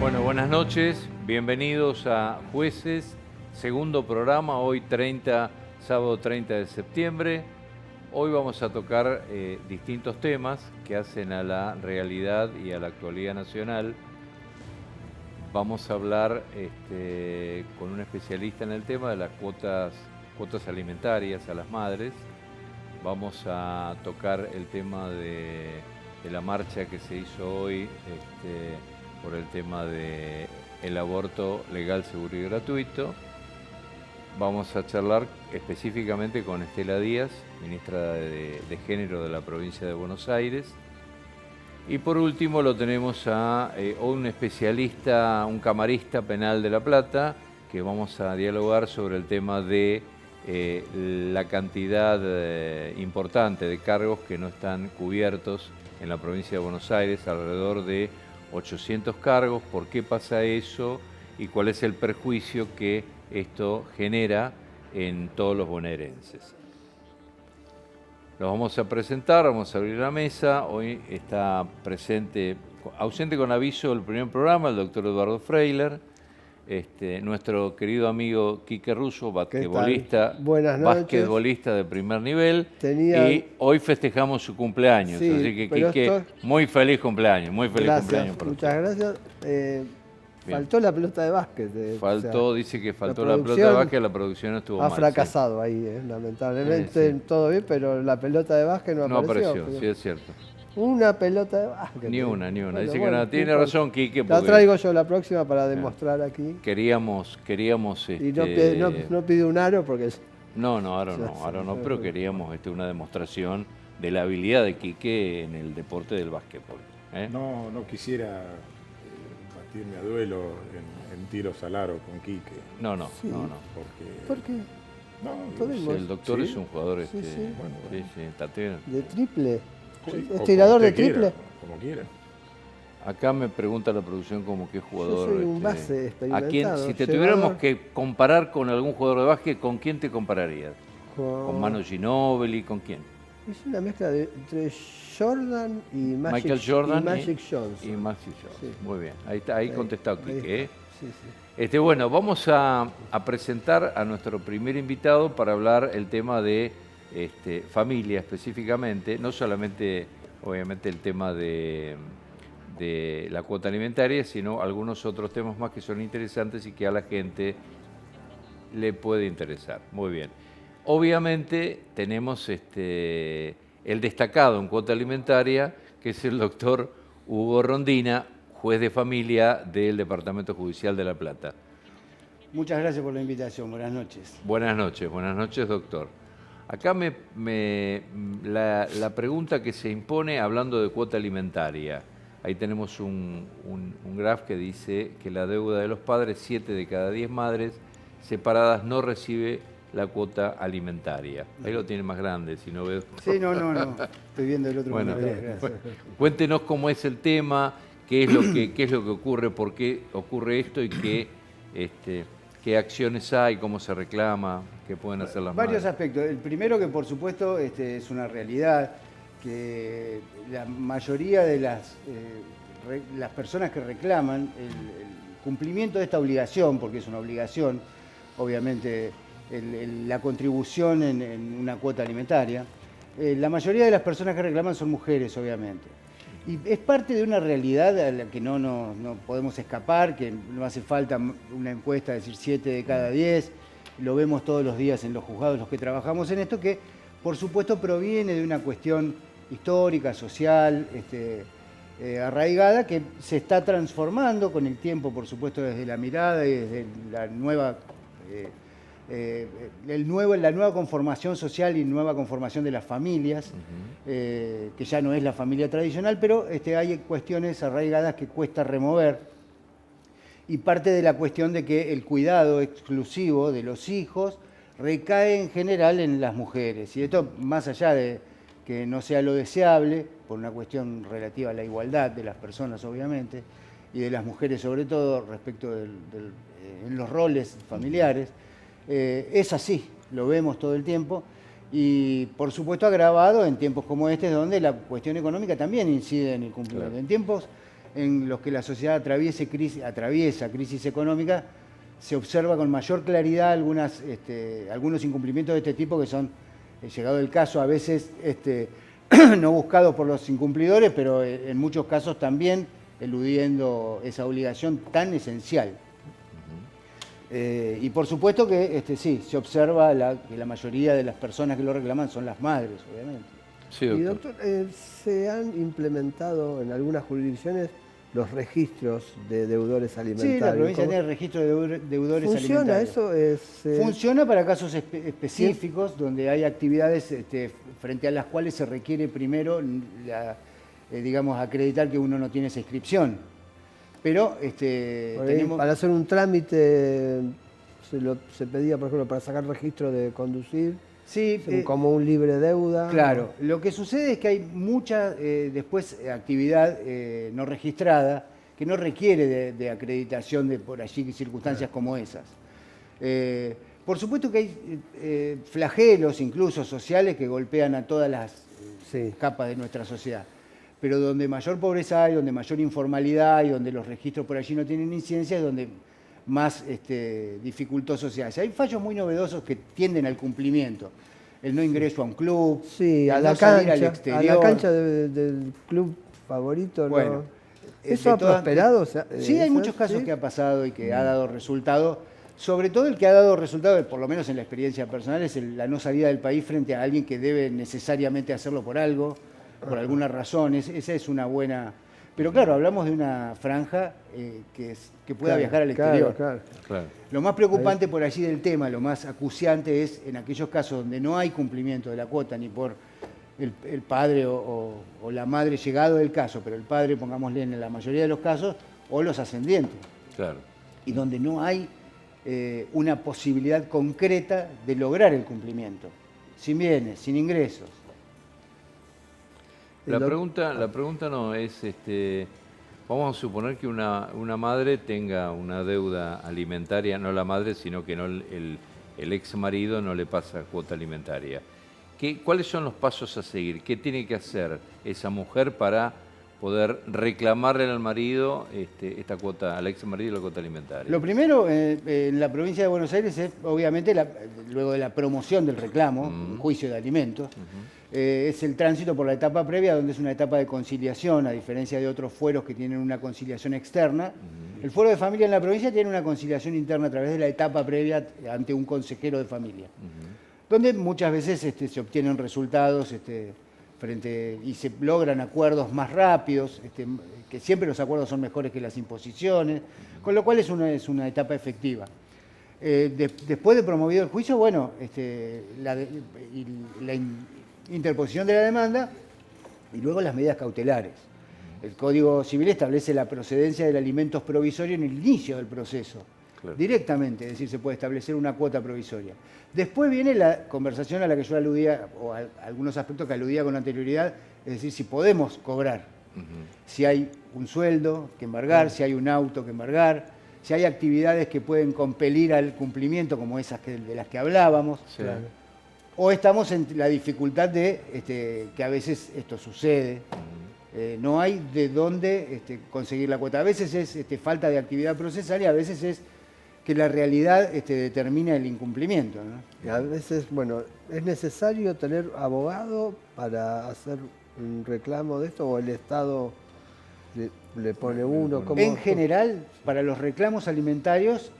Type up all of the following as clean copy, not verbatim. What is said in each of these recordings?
Bueno, buenas noches, bienvenidos a Jueces, segundo programa, hoy sábado 30 de septiembre. Hoy vamos a tocar distintos temas que hacen a la realidad y a la actualidad nacional. Vamos a hablar con un especialista en el tema de las cuotas alimentarias a las madres. Vamos a tocar el tema de la marcha que se hizo hoy por el tema del aborto legal, seguro y gratuito. Vamos a charlar específicamente con Estela Díaz, ministra de Género de la provincia de Buenos Aires. Y por último lo tenemos a un especialista, un camarista penal de La Plata, que vamos a dialogar sobre el tema de la cantidad importante de cargos que no están cubiertos en la provincia de Buenos Aires, alrededor de 800 cargos, por qué pasa eso y cuál es el perjuicio que esto genera en todos los bonaerenses. Los vamos a presentar, vamos a abrir la mesa. Hoy está presente, ausente con aviso el primer programa, el doctor Eduardo Freiler, nuestro querido amigo Quique Russo, basquetbolista de primer nivel. Y hoy festejamos su cumpleaños, sí, así que Quique, muy feliz cumpleaños, muy feliz cumpleaños. Muchas gracias. Faltó la pelota de básquet. Dice que faltó la pelota de básquet, la producción estuvo mal. Ha fracasado ahí, lamentablemente, sí. Todo bien, pero la pelota de básquet no apareció. Sí, es cierto. Una pelota de básquet. Ni una. Bueno, dice que no. Tiene razón, Quique. La traigo yo la próxima para demostrar aquí. Queríamos y no pide un aro porque... Aro no, pero queríamos una demostración de la habilidad de Quique en el deporte del básquetbol. No quisiera batirme a duelo en tiros al aro con Quique. No. ¿Por qué? No, el doctor es un jugador de triple. Sí, ¿Es tirador de triple? Como quiera. Acá me pregunta la producción como qué jugador. Yo soy un base experimentado. Si te tuviéramos que comparar con algún jugador de básquet, ¿con quién te compararías? ¿Con Manu Ginóbili? ¿Con quién? Es una mezcla entre Jordan y Michael Jordan y Magic Johnson. Sí. Muy bien, ahí contestado Quique. Sí. Bueno, vamos a presentar a nuestro primer invitado para hablar el tema de familia específicamente, no solamente obviamente el tema de la cuota alimentaria, sino algunos otros temas más que son interesantes y que a la gente le puede interesar. Muy bien. Obviamente tenemos el destacado en cuota alimentaria, que es el doctor Hugo Rondina, juez de familia del Departamento Judicial de La Plata. Muchas gracias por la invitación. Buenas noches. Buenas noches, doctor. Acá la pregunta que se impone hablando de cuota alimentaria. Ahí tenemos un graph que dice que la deuda de los padres, 7 de cada 10 madres separadas no recibe la cuota alimentaria. Ahí lo tiene más grande, si no veo. Sí, no. Estoy viendo el otro. Bueno, cuéntenos cómo es el tema, qué es lo que ocurre, por qué ocurre esto y qué acciones hay, cómo se reclama, qué pueden hacer las madres. Varios aspectos. El primero, que por supuesto es una realidad, que la mayoría de las personas que reclaman el cumplimiento de esta obligación, porque es una obligación, obviamente, la contribución en una cuota alimentaria, la mayoría de las personas que reclaman son mujeres, obviamente. Y es parte de una realidad a la que no podemos escapar, que no hace falta una encuesta, decir 7 de cada 10, lo vemos todos los días en los juzgados los que trabajamos en esto, que por supuesto proviene de una cuestión histórica, social, arraigada, que se está transformando con el tiempo, por supuesto, desde la mirada y desde la nueva la nueva conformación social y nueva conformación de las familias, que ya no es la familia tradicional, pero hay cuestiones arraigadas que cuesta remover, y parte de la cuestión de que el cuidado exclusivo de los hijos recae en general en las mujeres, y esto más allá de que no sea lo deseable, por una cuestión relativa a la igualdad de las personas, obviamente, y de las mujeres sobre todo respecto en los roles familiares, es así, lo vemos todo el tiempo, y por supuesto agravado en tiempos como este, donde la cuestión económica también incide en el cumplimiento. Claro. En tiempos en los que la sociedad atraviesa crisis económica, se observa con mayor claridad algunos incumplimientos de este tipo que son, llegado el caso, a veces no buscados por los incumplidores, pero en muchos casos también eludiendo esa obligación tan esencial. Y por supuesto que sí, se observa que la mayoría de las personas que lo reclaman son las madres, obviamente. Sí, doctor. Y doctor, ¿se han implementado en algunas jurisdicciones los registros de deudores alimentarios? Sí, la provincia tiene registro de deudores ¿Funciona alimentarios. eso? Funciona para casos específicos donde hay actividades frente a las cuales se requiere primero, digamos, acreditar que uno no tiene esa inscripción. Pero para hacer un trámite se pedía, por ejemplo, para sacar registro de conducir, sí, como un libre deuda. Claro, lo que sucede es que hay mucha después actividad no registrada que no requiere de acreditación de por allí circunstancias como esas. Por supuesto que hay flagelos incluso sociales que golpean a todas las capas de nuestra sociedad, pero donde mayor pobreza hay, donde mayor informalidad hay, donde los registros por allí no tienen incidencia, es donde más dificultoso se hace. Hay fallos muy novedosos que tienden al cumplimiento. El no ingreso a un club, sí, a la cancha del club favorito. Bueno, ¿no? ¿Eso ha prosperado? Sí, hay muchos casos que ha pasado y que ha dado resultado. Sobre todo el que ha dado resultado, por lo menos en la experiencia personal, es la no salida del país frente a alguien que debe necesariamente hacerlo por algo, por alguna razón. Esa es una buena... Pero claro, hablamos de una franja que pueda viajar al exterior. Claro. Lo más preocupante por allí del tema, lo más acuciante es en aquellos casos donde no hay cumplimiento de la cuota ni por el padre o la madre llegado del caso, pero el padre, pongámosle en la mayoría de los casos, o los ascendientes. Claro. Y donde no hay una posibilidad concreta de lograr el cumplimiento, sin bienes, sin ingresos. La pregunta no es, vamos a suponer que una madre tenga una deuda alimentaria, no la madre, sino que no el ex marido no le pasa cuota alimentaria. ¿Cuáles son los pasos a seguir? ¿Qué tiene que hacer esa mujer para poder reclamarle al marido esta cuota, al ex marido la cuota alimentaria? Lo primero en la provincia de Buenos Aires es, obviamente, luego de la promoción del reclamo, un juicio de alimentos, es el tránsito por la etapa previa, donde es una etapa de conciliación, a diferencia de otros fueros que tienen una conciliación externa. El fuero de familia en la provincia tiene una conciliación interna a través de la etapa previa ante un consejero de familia, donde muchas veces se obtienen resultados y se logran acuerdos más rápidos, que siempre los acuerdos son mejores que las imposiciones, con lo cual es una etapa efectiva. Después de promovido el juicio, bueno, la interposición de la demanda y luego las medidas cautelares. El Código Civil establece la procedencia del alimentos provisorio en el inicio del proceso, directamente, es decir, se puede establecer una cuota provisoria. Después viene la conversación a la que yo aludía, o a algunos aspectos que aludía con anterioridad, es decir, si podemos cobrar, si hay un sueldo que embargar, si hay un auto que embargar, si hay actividades que pueden compelir al cumplimiento, como esas de las que hablábamos, o estamos en la dificultad de que a veces esto sucede. No hay de dónde conseguir la cuota. A veces es falta de actividad procesal y a veces es que la realidad determina el incumplimiento, ¿no? Y a veces, bueno, ¿es necesario tener abogado para hacer un reclamo de esto o el Estado le pone uno? En general, para los reclamos alimentarios,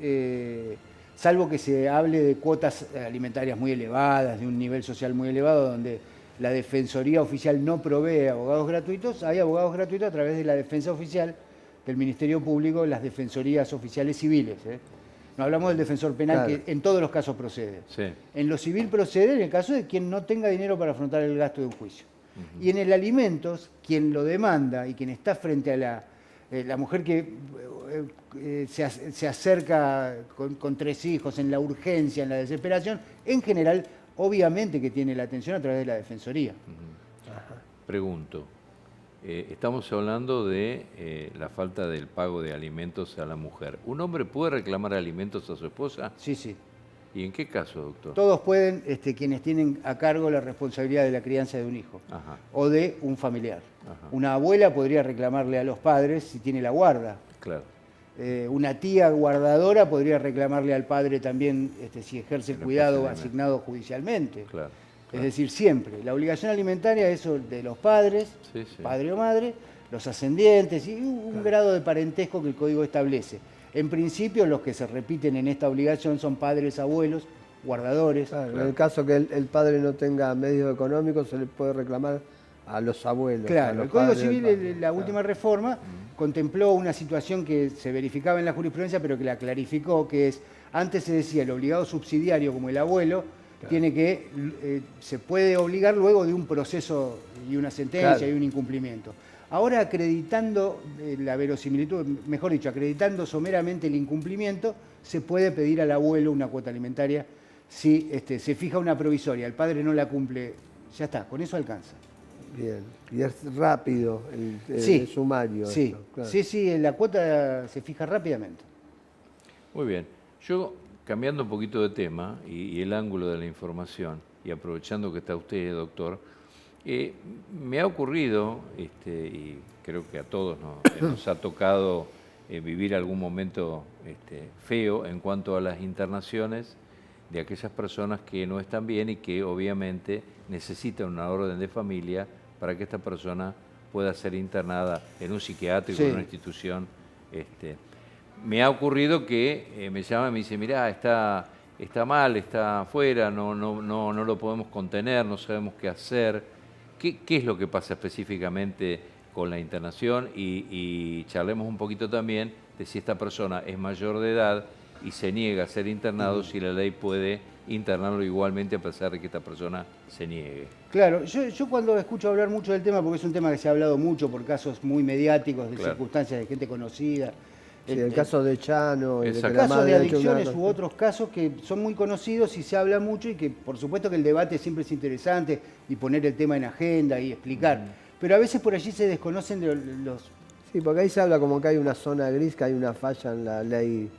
salvo que se hable de cuotas alimentarias muy elevadas, de un nivel social muy elevado, donde la Defensoría Oficial no provee abogados gratuitos, hay abogados gratuitos a través de la Defensa Oficial del Ministerio Público, las Defensorías Oficiales Civiles. No hablamos del defensor penal, que en todos los casos procede. En lo civil procede en el caso de quien no tenga dinero para afrontar el gasto de un juicio. Y en el alimentos, quien lo demanda y quien está frente a la mujer que se acerca con 3 hijos en la urgencia, en la desesperación, en general, obviamente que tiene la atención a través de la Defensoría. Pregunto, estamos hablando de la falta del pago de alimentos a la mujer. ¿Un hombre puede reclamar alimentos a su esposa? Sí. ¿Y en qué caso, doctor? Todos pueden, quienes tienen a cargo la responsabilidad de la crianza de un hijo Ajá. o de un familiar. Ajá. Una abuela podría reclamarle a los padres si tiene la guarda. Claro. Una tía guardadora podría reclamarle al padre también si ejerce el cuidado asignado judicialmente. Claro. Es decir, siempre. La obligación alimentaria es de los padres, Sí. padre o madre, los ascendientes y un grado de parentesco que el código establece. En principio, los que se repiten en esta obligación son padres, abuelos, guardadores. Claro, en el caso que el padre no tenga medios económicos, se le puede reclamar a los abuelos. Claro, a el los Código padres del Civil, padre. la última reforma, contempló una situación que se verificaba en la jurisprudencia, pero que la clarificó, que es, antes se decía el obligado subsidiario como el abuelo, tiene que, se puede obligar luego de un proceso y una sentencia y un incumplimiento. Ahora, acreditando la verosimilitud, mejor dicho, acreditando someramente el incumplimiento, se puede pedir al abuelo una cuota alimentaria si se fija una provisoria, el padre no la cumple, ya está, con eso alcanza. Bien, y es rápido el sumario. Sí, esto, claro. sí, la cuota se fija rápidamente. Muy bien. Yo, cambiando un poquito de tema y el ángulo de la información, y aprovechando que está usted, doctor, me ha ocurrido, y creo que a todos nos ha tocado vivir algún momento feo en cuanto a las internaciones de aquellas personas que no están bien y que obviamente necesitan una orden de familia para que esta persona pueda ser internada en un psiquiátrico, en una institución. Me ha ocurrido que me llama y me dice, mirá, está mal, está afuera, no lo podemos contener, no sabemos qué hacer. ¿Qué es lo que pasa específicamente con la internación? Y charlemos un poquito también de si esta persona es mayor de edad y se niega a ser internado, si la ley puede internarlo igualmente a pesar de que esta persona se niegue. Claro, yo cuando escucho hablar mucho del tema, porque es un tema que se ha hablado mucho por casos muy mediáticos, de circunstancias de gente conocida. Sí, el caso de Chano, el caso de adicciones u otros casos que son muy conocidos y se habla mucho y que por supuesto que el debate siempre es interesante y poner el tema en agenda y explicar. Pero a veces por allí se desconocen los... Sí, porque ahí se habla como que hay una zona gris, que hay una falla en la ley.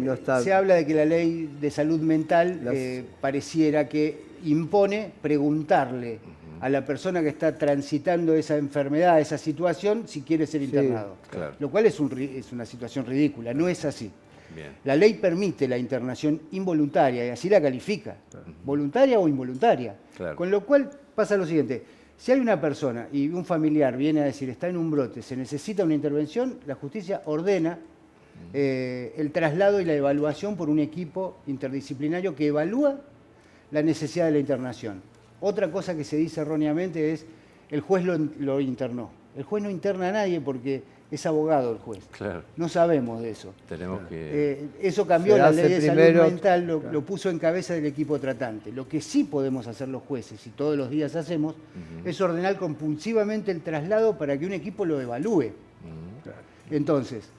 No está... se habla de que la ley de salud mental pareciera que impone preguntarle a la persona que está transitando esa enfermedad, esa situación, si quiere ser internado. Claro. Lo cual es una situación ridícula, no es así. Bien. La ley permite la internación involuntaria y así la califica, voluntaria o involuntaria. Claro. Con lo cual pasa lo siguiente, si hay una persona y un familiar viene a decir está en un brote, se necesita una intervención, la justicia ordena el traslado y la evaluación por un equipo interdisciplinario que evalúa la necesidad de la internación. Otra cosa que se dice erróneamente es el juez lo internó. El juez no interna a nadie porque es abogado el juez. Claro. No sabemos de eso. Tenemos que... eso cambió la ley de salud mental, claro, lo puso en cabeza del equipo tratante. Lo que sí podemos hacer los jueces, y todos los días hacemos, es ordenar compulsivamente el traslado para que un equipo lo evalúe. Entonces,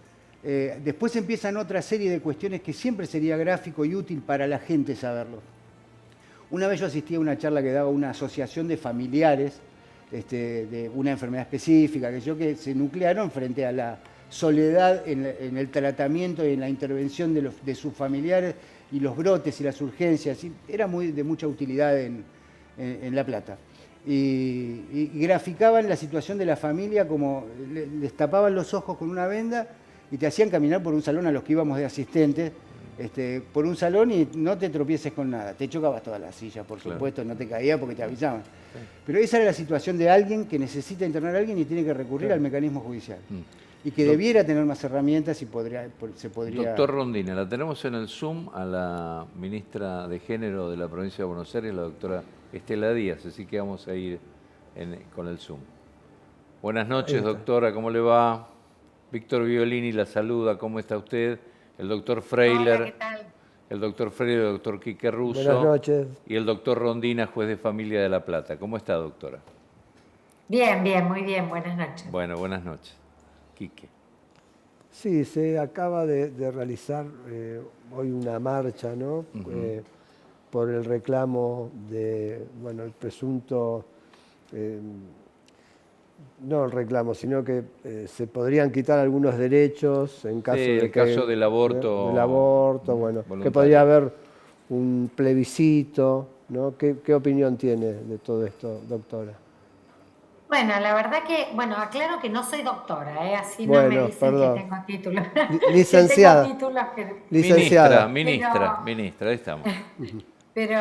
después empiezan otra serie de cuestiones que siempre sería gráfico y útil para la gente saberlo. Una vez yo asistí a una charla que daba una asociación de familiares de una enfermedad específica, que se nuclearon frente a la soledad en el tratamiento y en la intervención de sus familiares y los brotes y las urgencias. Y era de mucha utilidad en La Plata. Y graficaban la situación de la familia como les tapaban los ojos con una venda y te hacían caminar por un salón a los que íbamos de asistentes, por un salón y no te tropieces con nada. Te chocabas todas las sillas, por supuesto, no te caía porque te avisaban. Pero esa era la situación de alguien que necesita internar a alguien y tiene que recurrir al mecanismo judicial. Y que debiera tener más herramientas y se podría... Doctor Rondina, la tenemos en el Zoom a la ministra de Género de la provincia de Buenos Aires, la doctora Estela Díaz, así que vamos a ir con el Zoom. Buenas noches, doctora, ¿cómo le va? Víctor Violini la saluda, ¿cómo está usted? El doctor Freiler. Hola, ¿qué tal? El doctor Freiler, el doctor Quique Russo. Buenas noches. Y el doctor Rondina, juez de familia de La Plata. ¿Cómo está, doctora? Bien, muy bien, buenas noches. Bueno, buenas noches. Quique. Sí, se acaba de realizar hoy una marcha, ¿no? Por el reclamo de, el presunto no el reclamo, sino que se podrían quitar algunos derechos en caso Sí, de el caso del aborto del aborto, bueno, que voluntario. podría haber un plebiscito, ¿no? ¿Qué opinión tiene de todo esto, doctora? Bueno, la verdad que, bueno, aclaro que no soy doctora, ¿eh? Así no me Bueno, dicen que perdón. tengo títulos. Que tengo Licenciada. títulos, Licenciada. Ministra, ahí estamos. pero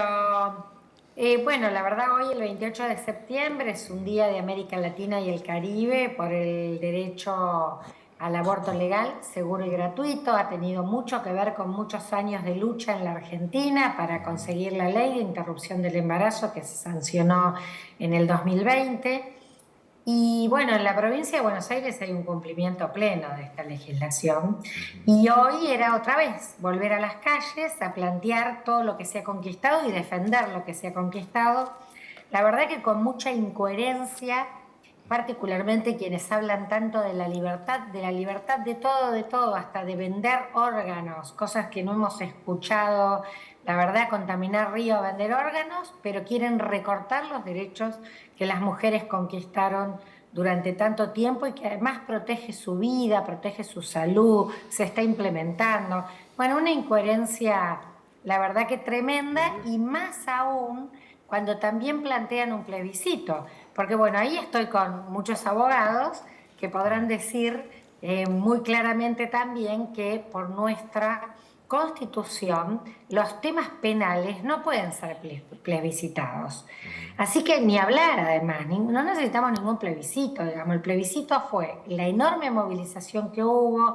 bueno, la verdad hoy el 28 de septiembre es un día de América Latina y el Caribe por el derecho al aborto legal, seguro y gratuito. Ha tenido mucho que ver con muchos años de lucha en la Argentina para conseguir la ley de interrupción del embarazo que se sancionó en el 2020. Y bueno, en la provincia de Buenos Aires hay un cumplimiento pleno de esta legislación y hoy era otra vez volver a las calles a plantear todo lo que se ha conquistado y defender lo que se ha conquistado. La verdad que con mucha incoherencia, particularmente quienes hablan tanto de la libertad de todo, hasta de vender órganos, cosas que no hemos escuchado, la verdad, contaminar río, vender órganos, pero quieren recortar los derechos que las mujeres conquistaron durante tanto tiempo y que además protege su vida, protege su salud, se está implementando. Bueno, una incoherencia, la verdad que tremenda, y más aún cuando también plantean un plebiscito, porque bueno, ahí estoy con muchos abogados que podrán decir muy claramente también que por nuestra Constitución los temas penales no pueden ser plebiscitados. Así que ni hablar además, no necesitamos ningún plebiscito, digamos, el plebiscito fue la enorme movilización que hubo,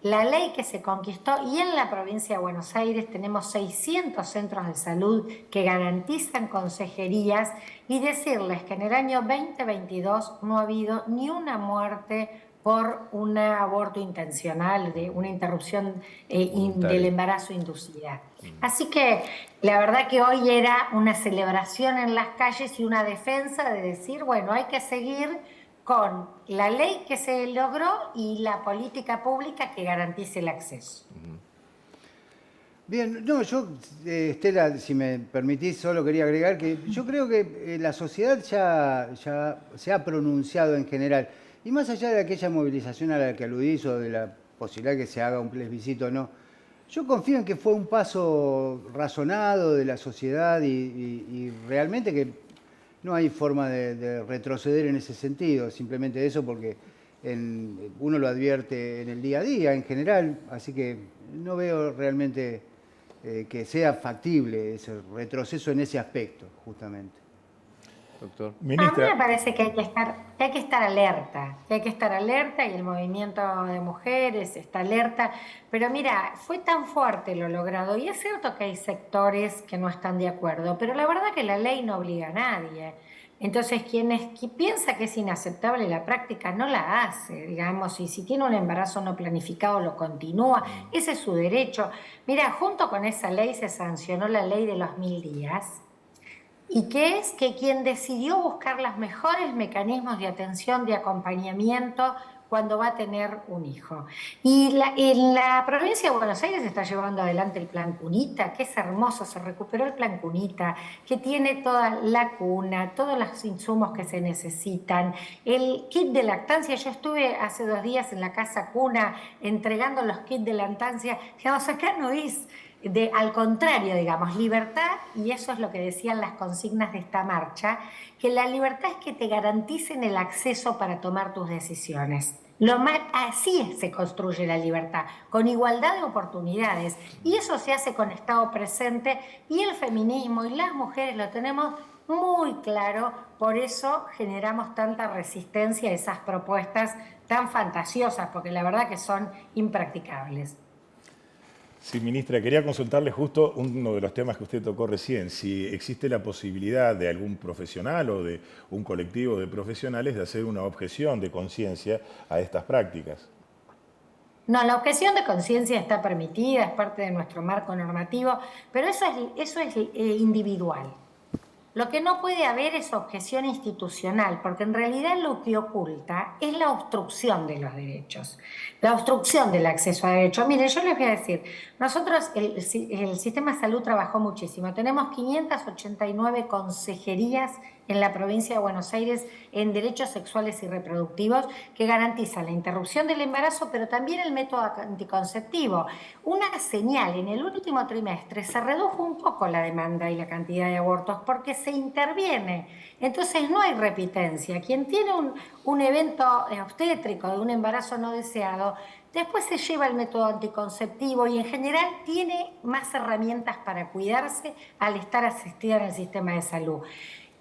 la ley que se conquistó, y en la provincia de Buenos Aires tenemos 600 centros de salud que garantizan consejerías, y decirles que en el año 2022 no ha habido ni una muerte por un aborto intencional, de una interrupción del embarazo inducida. Así que la verdad que hoy era una celebración en las calles y una defensa de decir, bueno, hay que seguir con la ley que se logró y la política pública que garantice el acceso. Bien, no, yo, Estela, si me permitís, solo quería agregar que yo creo que la sociedad ya se ha pronunciado en general. Y más allá de aquella movilización a la que aludís o de la posibilidad que se haga un plebiscito o no, yo confío en que fue un paso razonado de la sociedad y realmente que no hay forma de retroceder en ese sentido, simplemente eso porque uno lo advierte en el día a día en general, así que no veo realmente que sea factible ese retroceso en ese aspecto, justamente. Doctor. A mí me parece que hay que estar alerta, y el movimiento de mujeres está alerta, pero mira, fue tan fuerte lo logrado, y es cierto que hay sectores que no están de acuerdo, pero la verdad que la ley no obliga a nadie. Entonces, quien piensa que es inaceptable la práctica no la hace, digamos, y si tiene un embarazo no planificado lo continúa, ese es su derecho. Mira, junto con esa ley se sancionó la ley de los 1000 días, y que es que quien decidió buscar los mejores mecanismos de atención, de acompañamiento cuando va a tener un hijo. Y en la provincia de Buenos Aires se está llevando adelante el Plan Cunita, que es hermoso, se recuperó el Plan Cunita, que tiene toda la cuna, todos los insumos que se necesitan, el kit de lactancia. Yo estuve hace 2 días en la Casa Cuna entregando los kits de lactancia. Digamos, acá no es... al contrario, digamos, libertad, y eso es lo que decían las consignas de esta marcha, que la libertad es que te garanticen el acceso para tomar tus decisiones. Así se construye la libertad, con igualdad de oportunidades, y eso se hace con Estado presente, y el feminismo y las mujeres lo tenemos muy claro, por eso generamos tanta resistencia a esas propuestas tan fantasiosas, porque la verdad que son impracticables. Sí, ministra, quería consultarle justo uno de los temas que usted tocó recién, si existe la posibilidad de algún profesional o de un colectivo de profesionales de hacer una objeción de conciencia a estas prácticas. No, la objeción de conciencia está permitida, es parte de nuestro marco normativo, pero eso es individual. Lo que no puede haber es objeción institucional, porque en realidad lo que oculta es la obstrucción de los derechos, la obstrucción del acceso a derechos. Mire, yo les voy a decir, nosotros, el sistema de salud trabajó muchísimo, tenemos 589 consejerías en la provincia de Buenos Aires en derechos sexuales y reproductivos que garantiza la interrupción del embarazo, pero también el método anticonceptivo. Una señal, en el último trimestre se redujo un poco la demanda y la cantidad de abortos porque se interviene. Entonces no hay repitencia. Quien tiene un evento obstétrico de un embarazo no deseado, después se lleva el método anticonceptivo y en general tiene más herramientas para cuidarse al estar asistida en el sistema de salud.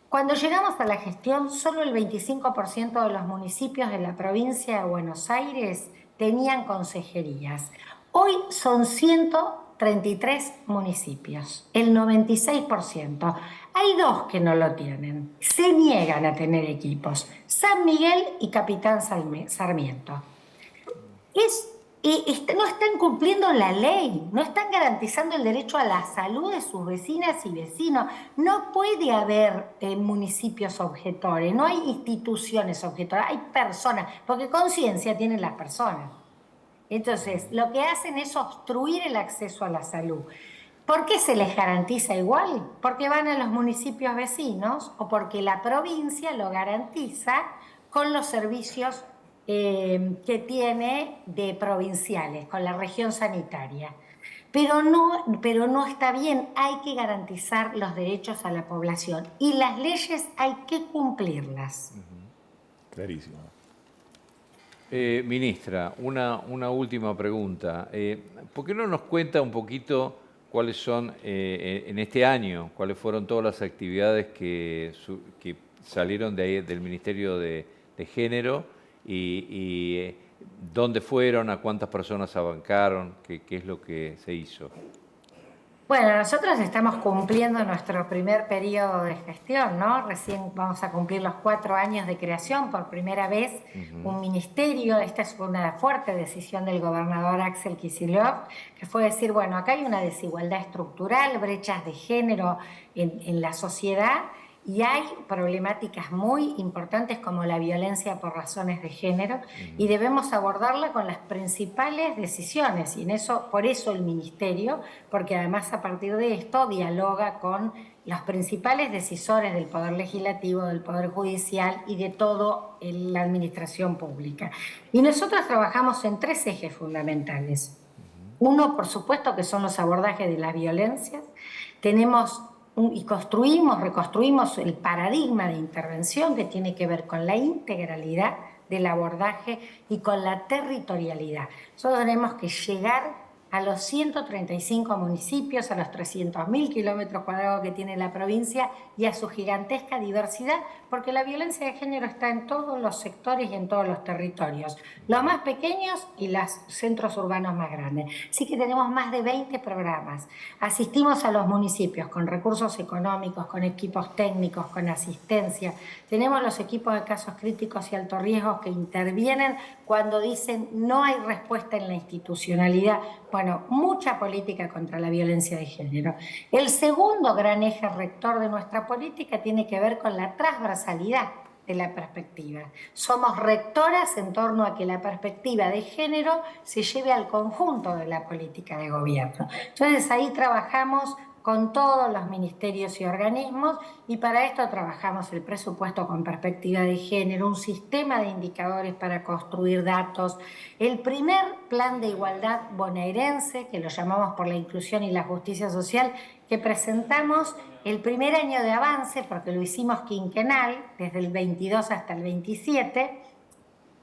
Cuando llegamos a la gestión, solo el 25% de los municipios de la provincia de Buenos Aires tenían consejerías. Hoy son 133 municipios, el 96%. Hay 2 que no lo tienen, se niegan a tener equipos, San Miguel y Capitán Sarmiento. No están cumpliendo la ley, no están garantizando el derecho a la salud de sus vecinas y vecinos. No puede haber municipios objetores, no hay instituciones objetoras, hay personas, porque conciencia tienen las personas. Entonces, lo que hacen es obstruir el acceso a la salud. ¿Por qué se les garantiza igual? Porque van a los municipios vecinos o porque la provincia lo garantiza con los servicios que tiene de provinciales, con la región sanitaria. Pero no está bien, hay que garantizar los derechos a la población y las leyes hay que cumplirlas. Clarísimo. Ministra, una última pregunta. ¿Por qué no nos cuenta un poquito cuáles son, en este año, cuáles fueron todas las actividades que salieron de ahí, del Ministerio de Género y dónde fueron, a cuántas personas abancaron, qué es lo que se hizo? Bueno, nosotros estamos cumpliendo nuestro primer periodo de gestión, ¿no? Recién vamos a cumplir los 4 años de creación, por primera vez un ministerio. Esta es una fuerte decisión del gobernador Axel Kicillof, que fue decir, bueno, acá hay una desigualdad estructural, brechas de género en la sociedad, y hay problemáticas muy importantes como la violencia por razones de género y debemos abordarla con las principales decisiones y por eso el Ministerio, porque además a partir de esto dialoga con los principales decisores del Poder Legislativo, del Poder Judicial y de toda la administración pública. Y nosotros trabajamos en 3 ejes fundamentales. Uno, por supuesto, que son los abordajes de las violencias. Reconstruimos el paradigma de intervención que tiene que ver con la integralidad del abordaje y con la territorialidad. Nosotros tenemos que llegar a los 135 municipios, a los 300.000 kilómetros cuadrados que tiene la provincia y a su gigantesca diversidad, porque la violencia de género está en todos los sectores y en todos los territorios, los más pequeños y los centros urbanos más grandes. Así que tenemos más de 20 programas. Asistimos a los municipios con recursos económicos, con equipos técnicos, con asistencia. Tenemos los equipos de casos críticos y alto riesgo que intervienen cuando dicen no hay respuesta en la institucionalidad. Bueno, mucha política contra la violencia de género. El segundo gran eje rector de nuestra política tiene que ver con la transversalidad de la perspectiva. Somos rectoras en torno a que la perspectiva de género se lleve al conjunto de la política de gobierno. Entonces ahí trabajamos con todos los ministerios y organismos y para esto trabajamos el presupuesto con perspectiva de género, un sistema de indicadores para construir datos, el primer plan de igualdad bonaerense, que lo llamamos por la inclusión y la justicia social, que presentamos el primer año de avance, porque lo hicimos quinquenal, desde el 22 hasta el 27,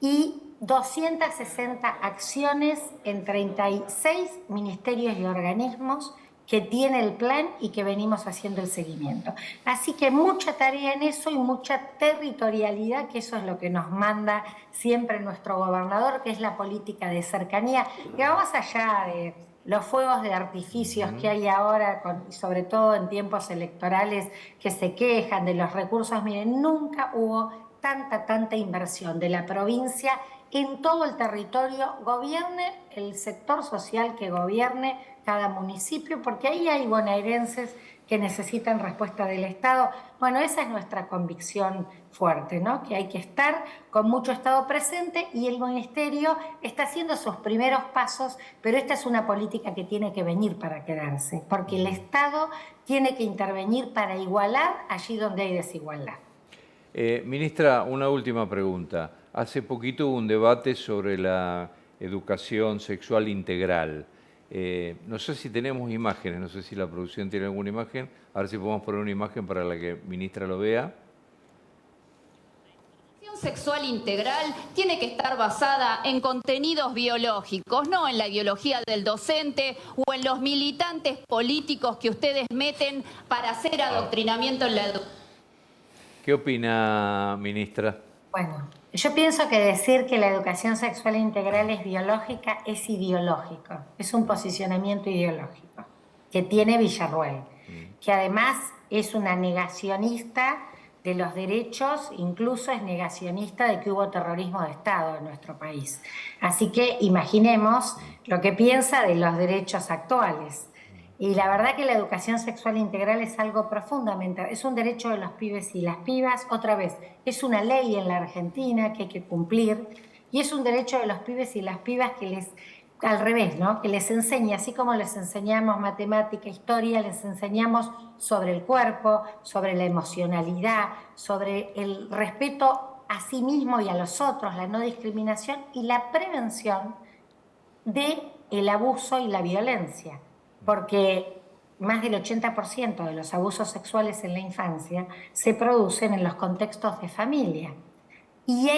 y 260 acciones en 36 ministerios y organismos que tiene el plan y que venimos haciendo el seguimiento. Así que mucha tarea en eso y mucha territorialidad, que eso es lo que nos manda siempre nuestro gobernador, que es la política de cercanía, que va más allá de los fuegos de artificios que hay ahora, sobre todo en tiempos electorales, que se quejan de los recursos. Miren, nunca hubo tanta inversión de la provincia en todo el territorio, gobierne el sector social que gobierne cada municipio, porque ahí hay bonaerenses que necesitan respuesta del Estado. Bueno, esa es nuestra convicción fuerte, ¿no? Que hay que estar con mucho Estado presente y el Ministerio está haciendo sus primeros pasos, pero esta es una política que tiene que venir para quedarse, porque el Estado tiene que intervenir para igualar allí donde hay desigualdad. Ministra, una última pregunta. Hace poquito hubo un debate sobre la educación sexual integral. No sé si tenemos imágenes, no sé si la producción tiene alguna imagen. A ver si podemos poner una imagen para la que ministra lo vea. La educación sexual integral tiene que estar basada en contenidos biológicos, no en la ideología del docente o en los militantes políticos que ustedes meten para hacer adoctrinamiento en la educación. ¿Qué opina, ministra? Bueno, yo pienso que decir que la educación sexual integral es biológica es ideológico, es un posicionamiento ideológico que tiene Villarruel, que además es una negacionista de los derechos, incluso es negacionista de que hubo terrorismo de Estado en nuestro país. Así que imaginemos lo que piensa de los derechos actuales. Y la verdad que la educación sexual integral es algo profundamente, es un derecho de los pibes y las pibas, otra vez, es una ley en la Argentina que hay que cumplir, y es un derecho de los pibes y las pibas que les, al revés, ¿no? Que les enseña, así como les enseñamos matemática, historia, les enseñamos sobre el cuerpo, sobre la emocionalidad, sobre el respeto a sí mismo y a los otros, la no discriminación y la prevención del abuso y la violencia. Porque más del 80% de los abusos sexuales en la infancia se producen en los contextos de familia. Y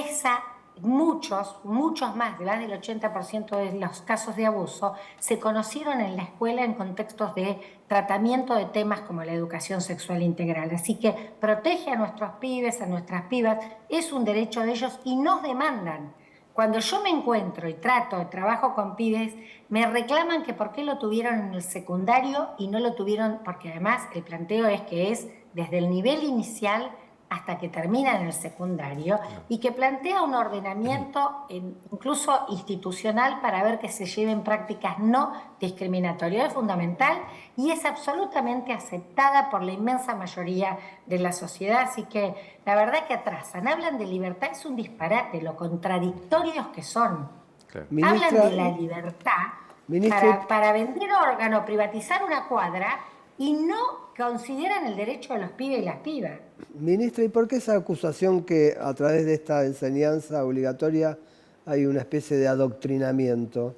muchos más, más del 80% de los casos de abuso se conocieron en la escuela en contextos de tratamiento de temas como la educación sexual integral. Así que protege a nuestros pibes, a nuestras pibas, es un derecho de ellos y nos demandan. Cuando yo me encuentro y trabajo con pibes, me reclaman que por qué lo tuvieron en el secundario y no lo tuvieron, porque además el planteo es que es desde el nivel inicial hasta que termina en el secundario y que plantea un ordenamiento incluso institucional para ver que se lleven prácticas no discriminatorias. Es fundamental y es absolutamente aceptada por la inmensa mayoría de la sociedad, así que la verdad que atrasan. Hablan de libertad, es un disparate, lo contradictorios que son. Claro. Hablan de la libertad para vender órgano, privatizar una cuadra y no consideran el derecho de los pibes y las pibas. Ministra, ¿y por qué esa acusación que a través de esta enseñanza obligatoria hay una especie de adoctrinamiento?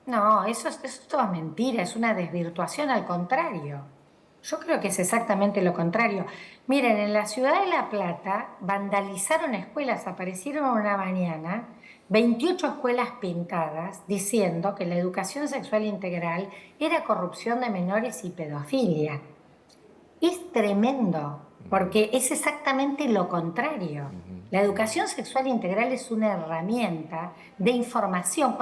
No, eso es toda mentira, es una desvirtuación, al contrario. Yo creo que es exactamente lo contrario. Miren, en la ciudad de La Plata vandalizaron escuelas, aparecieron una mañana 28 escuelas pintadas diciendo que la educación sexual integral era corrupción de menores y pedofilia. Es tremendo, porque es exactamente lo contrario. La educación sexual integral es una herramienta de información.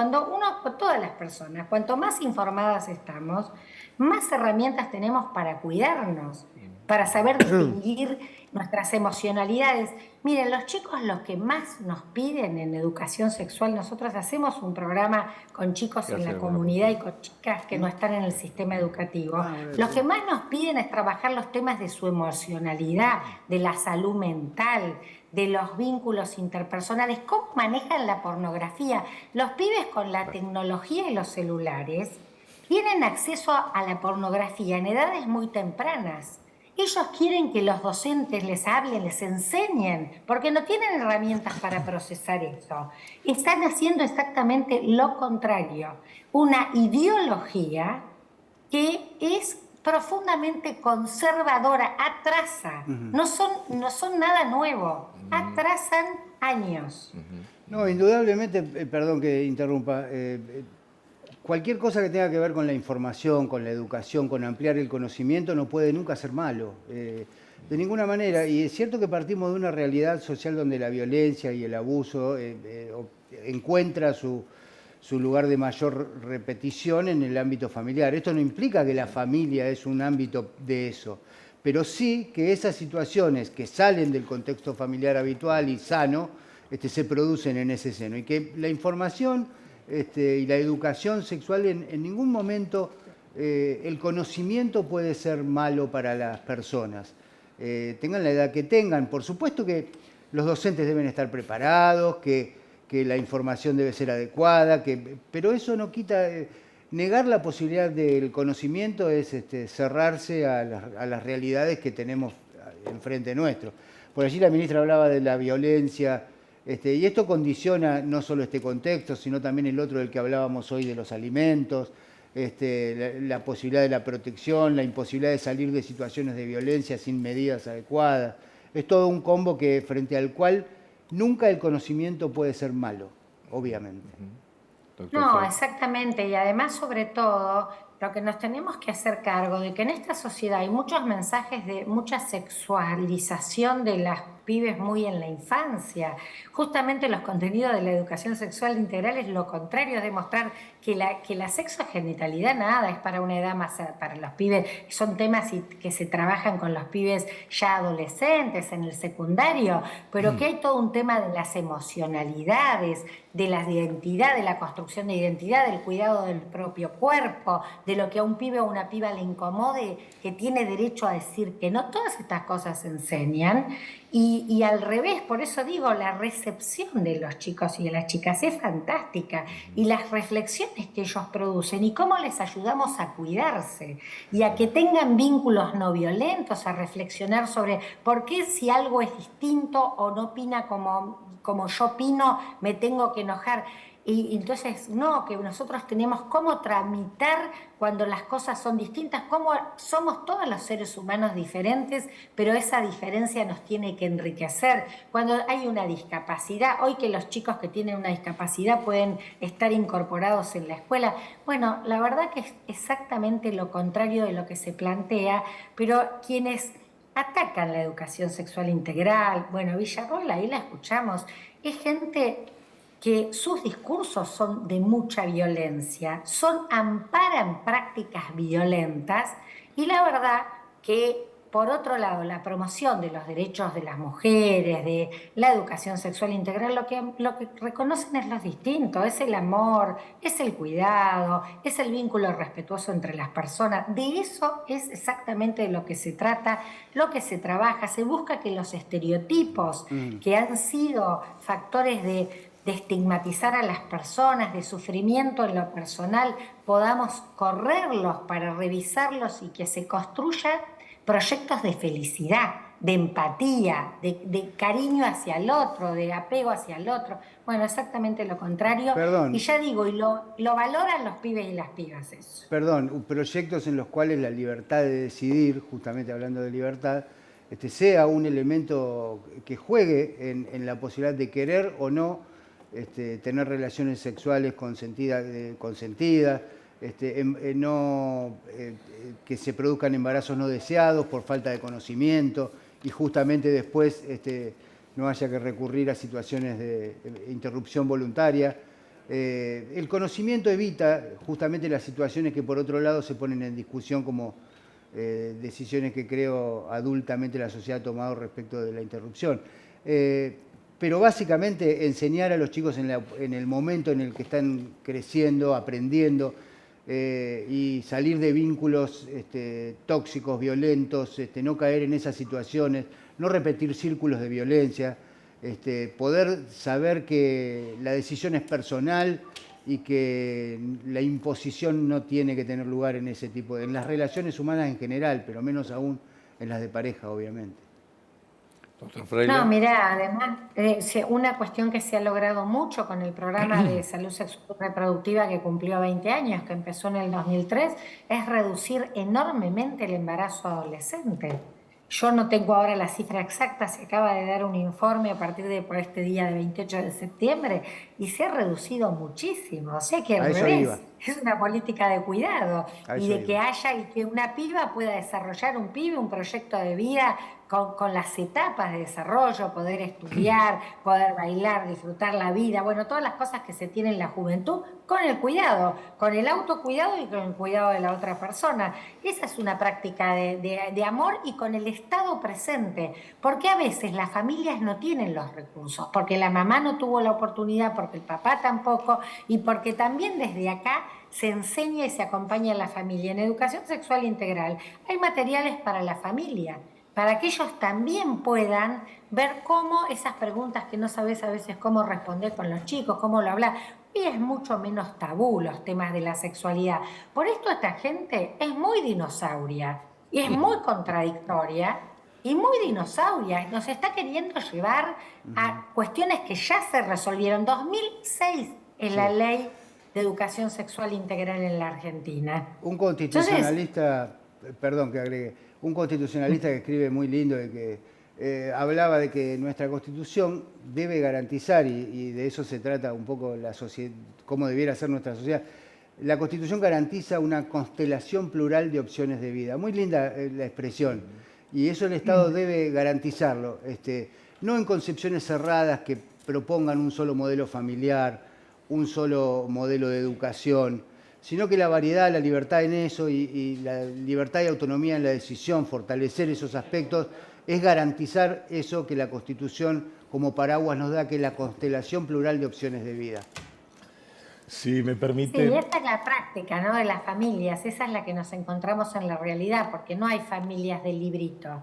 Todas las personas, cuanto más informadas estamos, más herramientas tenemos para cuidarnos, para saber distinguir nuestras emocionalidades. Miren, los chicos los que más nos piden en educación sexual, nosotros hacemos un programa con chicos en la comunidad y con chicas que no están en el sistema educativo. Los que más nos piden es trabajar los temas de su emocionalidad, de la salud mental, de los vínculos interpersonales, cómo manejan la pornografía. Los pibes con la tecnología y los celulares tienen acceso a la pornografía en edades muy tempranas. Ellos quieren que los docentes les hablen, les enseñen, porque no tienen herramientas para procesar eso. Están haciendo exactamente lo contrario. Una ideología que es profundamente conservadora, atrasa. No son nada nuevo, atrasan años. No, indudablemente, perdón que interrumpa, cualquier cosa que tenga que ver con la información, con la educación, con ampliar el conocimiento, no puede nunca ser malo, de ninguna manera. Y es cierto que partimos de una realidad social donde la violencia y el abuso encuentra su lugar de mayor repetición en el ámbito familiar. Esto no implica que la familia es un ámbito de eso, pero sí que esas situaciones que salen del contexto familiar habitual y sano se producen en ese seno. Y que la información y la educación sexual en ningún momento, el conocimiento puede ser malo para las personas. Tengan la edad que tengan. Por supuesto que los docentes deben estar preparados, que la información debe ser adecuada, pero eso no quita, negar la posibilidad del conocimiento es cerrarse a las realidades que tenemos enfrente nuestro. Por allí la ministra hablaba de la violencia, y esto condiciona no solo este contexto, sino también el otro del que hablábamos hoy de los alimentos, la posibilidad de la protección, la imposibilidad de salir de situaciones de violencia sin medidas adecuadas. Es todo un combo frente al cual nunca el conocimiento puede ser malo, obviamente. No, exactamente. Y además, sobre todo, lo que nos tenemos que hacer cargo de que en esta sociedad hay muchos mensajes de mucha sexualización de las pibes muy en la infancia. Justamente los contenidos de la educación sexual integral es lo contrario, es demostrar que la sexogenitalidad nada, es para una edad más, para los pibes, son temas que se trabajan con los pibes ya adolescentes en el secundario, pero que hay todo un tema de las emocionalidades, de la identidad, de la construcción de identidad, del cuidado del propio cuerpo, de lo que a un pibe o una piba le incomode, que tiene derecho a decir que no. Todas estas cosas se enseñan y al revés, por eso digo, la recepción de los chicos y de las chicas es fantástica, y las reflexiones que ellos producen y cómo les ayudamos a cuidarse y a que tengan vínculos no violentos, a reflexionar sobre por qué si algo es distinto o no opina como yo opino, me tengo que enojar. Y entonces, no, que nosotros tenemos cómo tramitar cuando las cosas son distintas, cómo somos todos los seres humanos diferentes, pero esa diferencia nos tiene que enriquecer. Cuando hay una discapacidad, hoy que los chicos que tienen una discapacidad pueden estar incorporados en la escuela, bueno, la verdad que es exactamente lo contrario de lo que se plantea, pero quienes atacan la educación sexual integral, bueno, Villarroel, ahí la escuchamos, es gente que sus discursos son de mucha violencia, amparan prácticas violentas, y la verdad que, por otro lado, la promoción de los derechos de las mujeres, de la educación sexual integral, lo que reconocen es lo distinto, es el amor, es el cuidado, es el vínculo respetuoso entre las personas. De eso es exactamente de lo que se trata, lo que se trabaja. Se busca que los estereotipos que han sido factores de estigmatizar a las personas, de sufrimiento en lo personal, podamos correrlos para revisarlos y que se construyan proyectos de felicidad, de empatía, de cariño hacia el otro, de apego hacia el otro. Bueno, exactamente lo contrario. Perdón. Y ya digo, y lo valoran los pibes y las pibas eso. Perdón, proyectos en los cuales la libertad de decidir, justamente hablando de libertad, sea un elemento que juegue en la posibilidad de querer o no tener relaciones sexuales consentidas, que se produzcan embarazos no deseados por falta de conocimiento, y justamente después no haya que recurrir a situaciones de interrupción voluntaria. El conocimiento evita justamente las situaciones que por otro lado se ponen en discusión como decisiones que creo adultamente la sociedad ha tomado respecto de la interrupción. Pero básicamente enseñar a los chicos en el momento en el que están creciendo, aprendiendo, y salir de vínculos tóxicos, violentos, no caer en esas situaciones, no repetir círculos de violencia, poder saber que la decisión es personal y que la imposición no tiene que tener lugar en ese tipo en las relaciones humanas en general, pero menos aún en las de pareja, obviamente. No, mirá, además, una cuestión que se ha logrado mucho con el programa de salud sexual y reproductiva que cumplió 20 años, que empezó en el 2003, es reducir enormemente el embarazo adolescente. Yo no tengo ahora la cifra exacta, se acaba de dar un informe a partir de por este día de 28 de septiembre y se ha reducido muchísimo. O sea que al revés, es una política de cuidado y de que haya y que una piba pueda desarrollar, un pibe, un proyecto de vida con las etapas de desarrollo, poder estudiar, poder bailar, disfrutar la vida, bueno, todas las cosas que se tienen en la juventud, con el cuidado, con el autocuidado y con el cuidado de la otra persona. Esa es una práctica de amor y con el Estado presente, porque a veces las familias no tienen los recursos, porque la mamá no tuvo la oportunidad, porque el papá tampoco, y porque también desde acá se enseña y se acompaña a la familia. En educación sexual integral hay materiales para la familia, para que ellos también puedan ver cómo esas preguntas que no sabes a veces cómo responder con los chicos, cómo lo hablar. Hoy es mucho menos tabú los temas de la sexualidad. Por esto esta gente es muy dinosauria y es muy contradictoria, y muy dinosauria. Nos está queriendo llevar a cuestiones que ya se resolvieron. 2006 es la ley de educación sexual integral en la Argentina. Un constitucionalista, perdón que agregue, un constitucionalista que escribe muy lindo de que hablaba de que nuestra Constitución debe garantizar, y de eso se trata un poco la sociedad, cómo debiera ser nuestra sociedad. La Constitución garantiza una constelación plural de opciones de vida. Muy linda la expresión. Y eso el Estado debe garantizarlo. No en concepciones cerradas que propongan un solo modelo familiar, un solo modelo de educación, sino que la variedad, la libertad en eso y la libertad y autonomía en la decisión, fortalecer esos aspectos, es garantizar eso que la Constitución como paraguas nos da, que es la constelación plural de opciones de vida. Si me permite... Sí, esta es la práctica, ¿no?, de las familias, esa es la que nos encontramos en la realidad, porque no hay familias de librito.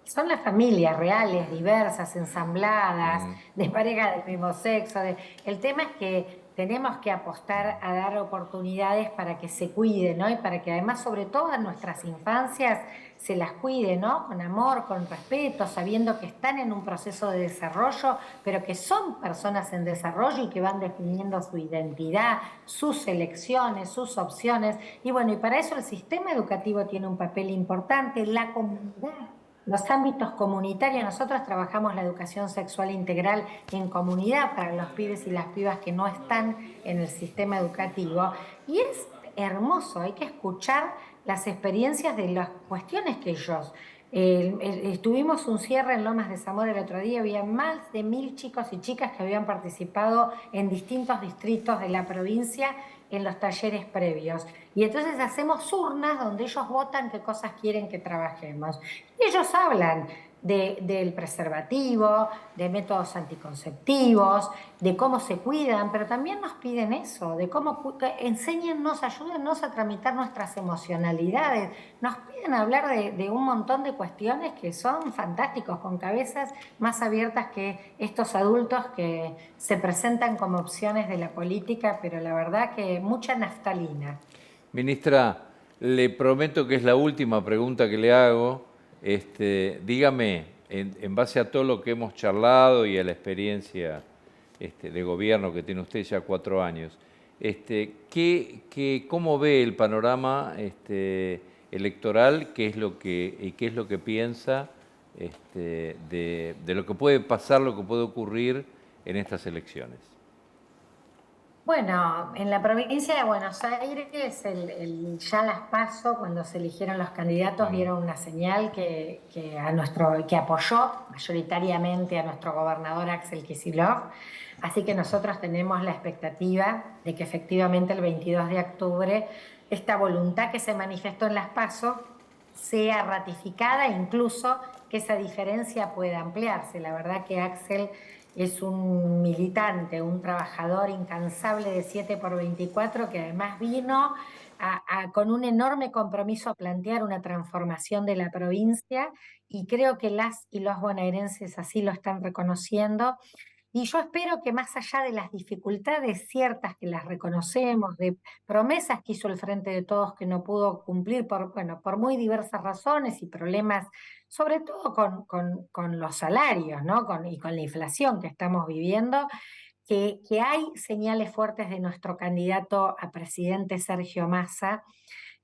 Son las familias reales, diversas, ensambladas, de parejas del mismo sexo. El tema es que tenemos que apostar a dar oportunidades para que se cuiden, ¿no? Y para que además, sobre todo en nuestras infancias, se las cuide, ¿no? Con amor, con respeto, sabiendo que están en un proceso de desarrollo, pero que son personas en desarrollo y que van definiendo su identidad, sus elecciones, sus opciones. Y bueno, y para eso el sistema educativo tiene un papel importante, la comunidad. Los ámbitos comunitarios, nosotros trabajamos la educación sexual integral en comunidad para los pibes y las pibas que no están en el sistema educativo, y es hermoso, hay que escuchar las experiencias de las cuestiones que ellos... Tuvimos un cierre en Lomas de Zamora el otro día, había más de 1000 chicos y chicas que habían participado en distintos distritos de la provincia en los talleres previos. Y entonces hacemos urnas donde ellos votan qué cosas quieren que trabajemos. Y ellos hablan del preservativo, de métodos anticonceptivos, de cómo se cuidan, pero también nos piden eso, de cómo enséñennos, ayúdennos a tramitar nuestras emocionalidades. Nos piden hablar de un montón de cuestiones que son fantásticos, con cabezas más abiertas que estos adultos que se presentan como opciones de la política, pero la verdad que mucha naftalina. Ministra, le prometo que es la última pregunta que le hago. Dígame, en base a todo lo que hemos charlado y a la experiencia de gobierno que tiene usted ya 4 años, ¿cómo ve el panorama electoral? ¿Qué es lo que piensa de lo que puede pasar, lo que puede ocurrir en estas elecciones? Bueno, en la provincia de Buenos Aires, ya las PASO, cuando se eligieron los candidatos, dieron una señal que apoyó mayoritariamente a nuestro gobernador Axel Kicillof. Así que nosotros tenemos la expectativa de que efectivamente el 22 de octubre esta voluntad que se manifestó en las PASO sea ratificada e incluso que esa diferencia pueda ampliarse. La verdad que Axel es un militante, un trabajador incansable de 7x24 que además vino con un enorme compromiso a plantear una transformación de la provincia, y creo que las y los bonaerenses así lo están reconociendo. Y yo espero que más allá de las dificultades ciertas que las reconocemos, de promesas que hizo el Frente de Todos que no pudo cumplir por muy diversas razones y problemas, sobre todo con los salarios, ¿no? Y con la inflación que estamos viviendo, que hay señales fuertes de nuestro candidato a presidente Sergio Massa,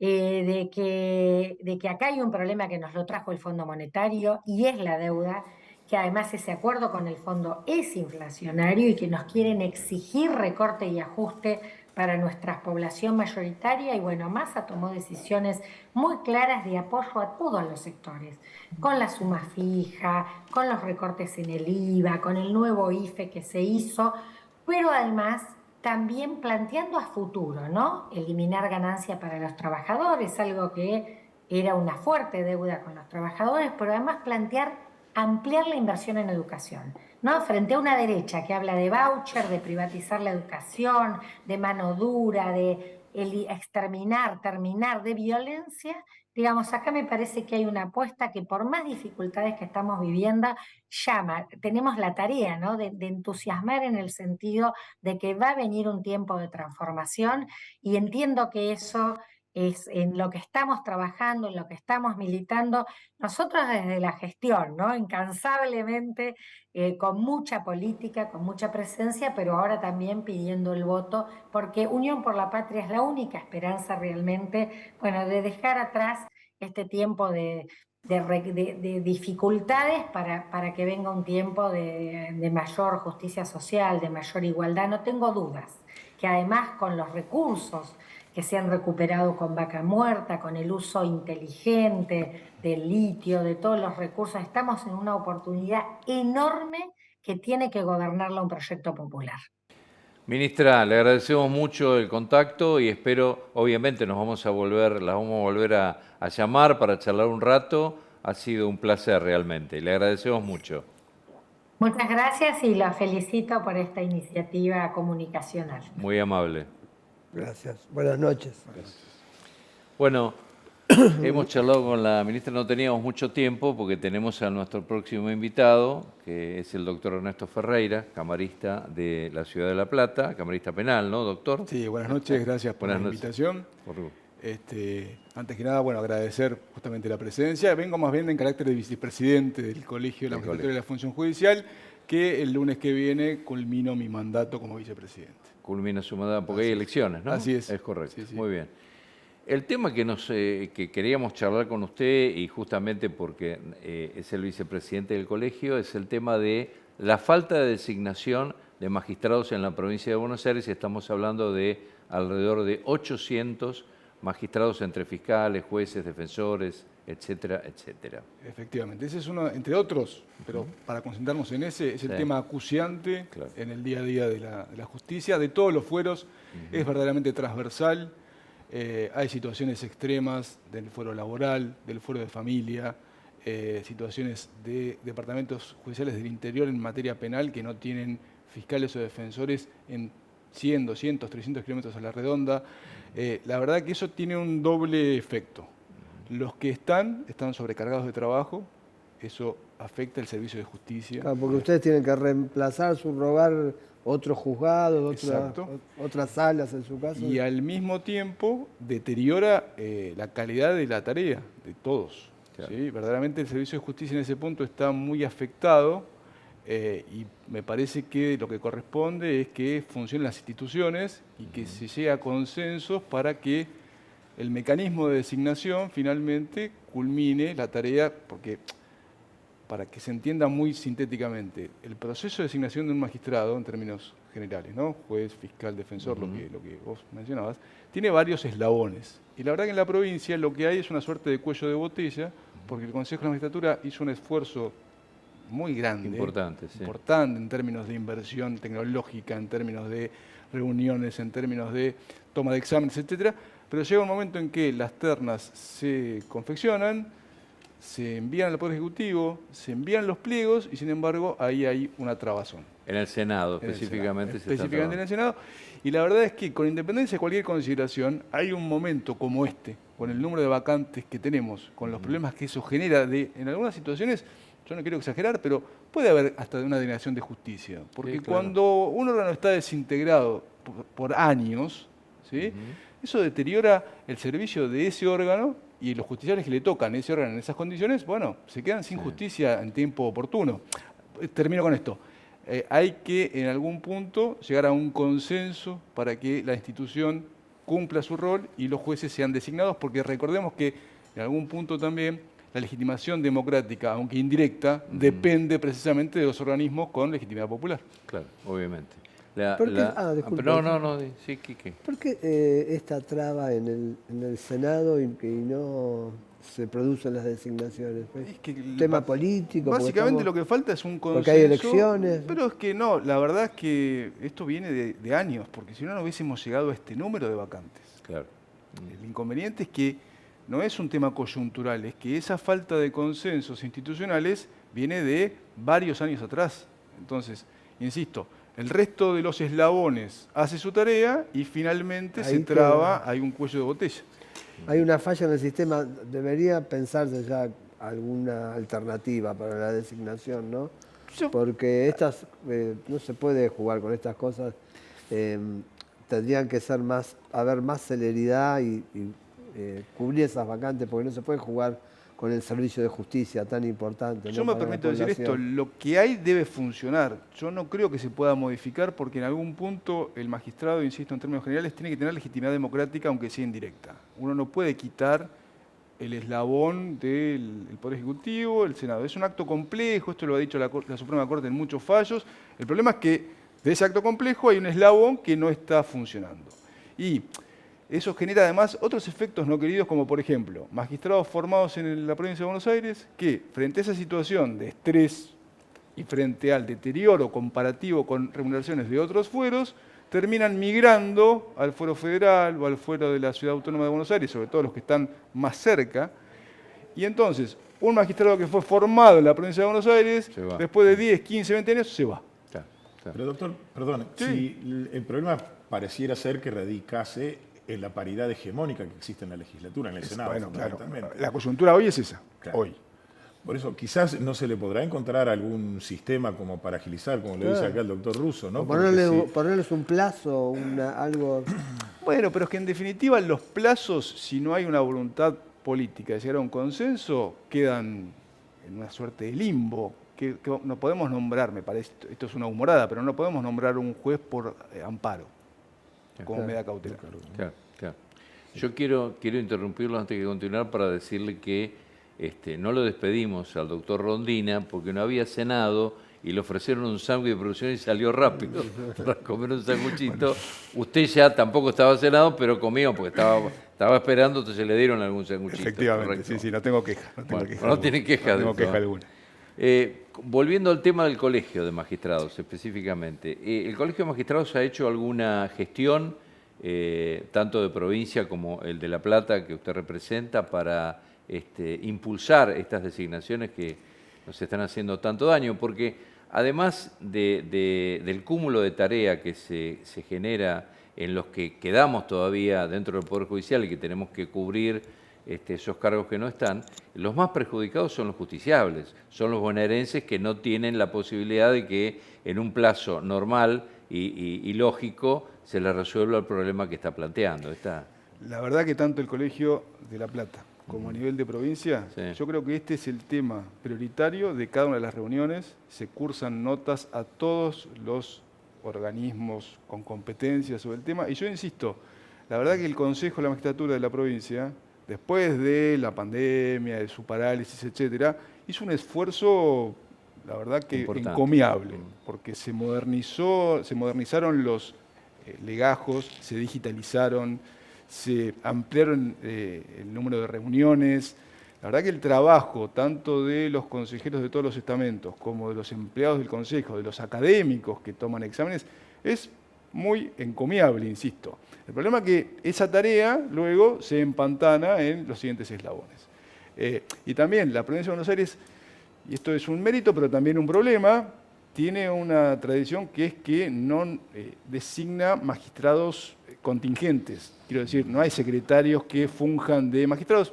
de que acá hay un problema que nos lo trajo el Fondo Monetario y es la deuda, que además ese acuerdo con el fondo es inflacionario y que nos quieren exigir recorte y ajuste para nuestra población mayoritaria. Y bueno, Massa tomó decisiones muy claras de apoyo a todos los sectores, con la suma fija, con los recortes en el IVA, con el nuevo IFE que se hizo, pero además también planteando a futuro, ¿no? Eliminar ganancia para los trabajadores, algo que era una fuerte deuda con los trabajadores, pero además ampliar la inversión en educación, ¿no? Frente a una derecha que habla de voucher, de privatizar la educación, de mano dura, de terminar de violencia, digamos, acá me parece que hay una apuesta que, por más dificultades que estamos viviendo, tenemos la tarea, ¿no?, de entusiasmar en el sentido de que va a venir un tiempo de transformación, y entiendo que eso es en lo que estamos trabajando, en lo que estamos militando, nosotros desde la gestión, ¿no? Incansablemente, con mucha política, con mucha presencia, pero ahora también pidiendo el voto, porque Unión por la Patria es la única esperanza realmente, bueno, de dejar atrás este tiempo de dificultades para que venga un tiempo de mayor justicia social, de mayor igualdad. No tengo dudas que además con los recursos que se han recuperado con Vaca Muerta, con el uso inteligente del litio, de todos los recursos, estamos en una oportunidad enorme que tiene que gobernarla un proyecto popular. Ministra, le agradecemos mucho el contacto y espero, obviamente las vamos a volver a llamar para charlar un rato. Ha sido un placer realmente. Le agradecemos mucho. Muchas gracias y la felicito por esta iniciativa comunicacional. Muy amable. Gracias. Buenas noches. Bueno, hemos charlado con la ministra, no teníamos mucho tiempo porque tenemos a nuestro próximo invitado, que es el doctor Ernesto Ferreira, camarista de la Ciudad de La Plata, camarista penal, ¿no, doctor? Sí, buenas noches, gracias por la invitación. Antes que nada, bueno, agradecer justamente la presencia. Vengo más bien en carácter de vicepresidente del Colegio de la Magistratura de la Función Judicial, que el lunes que viene culmino mi mandato como vicepresidente. Culmina su mandato, porque hay elecciones, ¿no? Así es. Es correcto, sí, sí. Muy bien. El tema que queríamos charlar con usted, y justamente porque es el vicepresidente del colegio, es el tema de la falta de designación de magistrados en la provincia de Buenos Aires. Estamos hablando de alrededor de 800 magistrados entre fiscales, jueces, defensores, etcétera, etcétera. Efectivamente, ese es uno, entre otros, pero para concentrarnos en ese, es el tema acuciante en el día a día de la justicia, de todos los fueros, es verdaderamente transversal. Hay situaciones extremas del fuero laboral, del fuero de familia, situaciones de departamentos judiciales del interior en materia penal que no tienen fiscales o defensores en 100, 200, 300 kilómetros a la redonda. La verdad que eso tiene un doble efecto. Los que están sobrecargados de trabajo, eso afecta el servicio de justicia. Claro, porque ustedes tienen que reemplazar, subrogar otros juzgados, otras salas en su caso. Y al mismo tiempo deteriora la calidad de la tarea de todos. Claro. ¿Sí? Verdaderamente el servicio de justicia en ese punto está muy afectado y me parece que lo que corresponde es que funcionen las instituciones y que se llegue a consensos para que el mecanismo de designación finalmente culmine la tarea, porque para que se entienda muy sintéticamente, el proceso de designación de un magistrado, en términos generales, ¿no? Juez, fiscal, defensor, lo que vos mencionabas, tiene varios eslabones. Y la verdad que en la provincia lo que hay es una suerte de cuello de botella, porque el Consejo de la Magistratura hizo un esfuerzo muy grande. Importante, sí. Importante en términos de inversión tecnológica, en términos de reuniones, en términos de toma de exámenes, etcétera. Pero llega un momento en que las ternas se confeccionan, se envían al Poder Ejecutivo, se envían los pliegos y sin embargo ahí hay una trabazón. En el Senado, específicamente. Específicamente en el Senado. Y la verdad es que con independencia de cualquier consideración, hay un momento como este, con el número de vacantes que tenemos, con los problemas que eso genera, en algunas situaciones, yo no quiero exagerar, pero puede haber hasta una denegación de justicia. Porque cuando un órgano está desintegrado por años, ¿sí? Eso deteriora el servicio de ese órgano y los justiciables que le tocan ese órgano en esas condiciones, bueno, se quedan sin justicia en tiempo oportuno. Termino con esto. Hay que en algún punto llegar a un consenso para que la institución cumpla su rol y los jueces sean designados, porque recordemos que en algún punto también la legitimación democrática, aunque indirecta, depende precisamente de los organismos con legitimidad popular. Claro, obviamente. Sí, Quique. ¿Por qué esta traba en el Senado y no se producen las designaciones? Es que tema político. Básicamente lo que falta es un consenso. Porque hay elecciones. Pero es que no, la verdad es que esto viene de años, porque si no, no hubiésemos llegado a este número de vacantes. Claro. El inconveniente es que no es un tema coyuntural, es que esa falta de consensos institucionales viene de varios años atrás. Entonces, insisto, el resto de los eslabones hace su tarea y finalmente se traba, hay un cuello de botella. Hay una falla en el sistema, debería pensarse ya alguna alternativa para la designación, ¿no? Porque no se puede jugar con estas cosas, tendrían que ser haber más celeridad y cubrir esas vacantes, porque no se puede jugar con el servicio de justicia tan importante. Yo ¿no? me para la permito decir esto, población. lo que hay debe funcionar. Yo no creo que se pueda modificar porque en algún punto el magistrado, insisto en términos generales, tiene que tener legitimidad democrática aunque sea indirecta. Uno no puede quitar el eslabón del Poder Ejecutivo, el Senado. Es un acto complejo, esto lo ha dicho la Suprema Corte en muchos fallos. El problema es que de ese acto complejo hay un eslabón que no está funcionando. Y eso genera además otros efectos no queridos, como por ejemplo, magistrados formados en la provincia de Buenos Aires que frente a esa situación de estrés y frente al deterioro comparativo con remuneraciones de otros fueros, terminan migrando al fuero federal o al fuero de la Ciudad Autónoma de Buenos Aires, sobre todo los que están más cerca. Y entonces, un magistrado que fue formado en la provincia de Buenos Aires, después de 10, 15, 20 años, se va. Claro, claro. Pero doctor, perdón, Sí. si el problema pareciera ser que radicase en la paridad hegemónica que existe en la legislatura, en el Senado, Bueno, claro, fundamentalmente. la coyuntura hoy es esa, Claro. hoy. Por eso, quizás no se le podrá encontrar algún sistema como para agilizar, como le dice acá el doctor Russo, ¿no? O Porque ponerles un plazo, algo... Bueno, pero es que en definitiva los plazos, si no hay una voluntad política de llegar a un consenso, quedan en una suerte de limbo. Que no podemos nombrar, me parece, esto es una humorada, pero no podemos nombrar un juez por amparo, como medida cautelar. Claro, claro. Yo quiero interrumpirlo antes de continuar para decirle que no lo despedimos al doctor Rondina porque no había cenado y le ofrecieron un sándwich de producción y salió rápido para comer un sanguchito. Usted ya tampoco estaba cenado, pero comió porque estaba esperando, entonces le dieron algún sanguchito. Efectivamente, correcto. sí, no tengo queja. No tiene queja. No tengo de queja eso. alguna. Volviendo al tema del Colegio de Magistrados específicamente, ¿el Colegio de Magistrados ha hecho alguna gestión, tanto de provincia como el de La Plata, que usted representa, para impulsar estas designaciones que nos están haciendo tanto daño? Porque además del cúmulo de tarea que se genera en los que quedamos todavía dentro del Poder Judicial y que tenemos que cubrir esos cargos que no están, los más perjudicados son los justiciables, son los bonaerenses que no tienen la posibilidad de que en un plazo normal y lógico se les resuelva el problema que está planteando. La verdad que tanto el Colegio de La Plata como a nivel de provincia, Sí. yo creo que este es el tema prioritario de cada una de las reuniones. Se cursan notas a todos los organismos con competencia sobre el tema. Y yo insisto, la verdad que el Consejo de la Magistratura de la provincia, después de la pandemia, de su parálisis, etcétera, hizo un esfuerzo, la verdad que Importante. encomiable, porque se modernizaron los legajos, se digitalizaron, se ampliaron el número de reuniones. La verdad que el trabajo, tanto de los consejeros de todos los estamentos, como de los empleados del Consejo, de los académicos que toman exámenes, es muy encomiable, insisto. El problema es que esa tarea luego se empantana en los siguientes eslabones. Y también la provincia de Buenos Aires, y esto es un mérito, pero también un problema, tiene una tradición que es que no designa magistrados contingentes. Quiero decir, no hay secretarios que funjan de magistrados.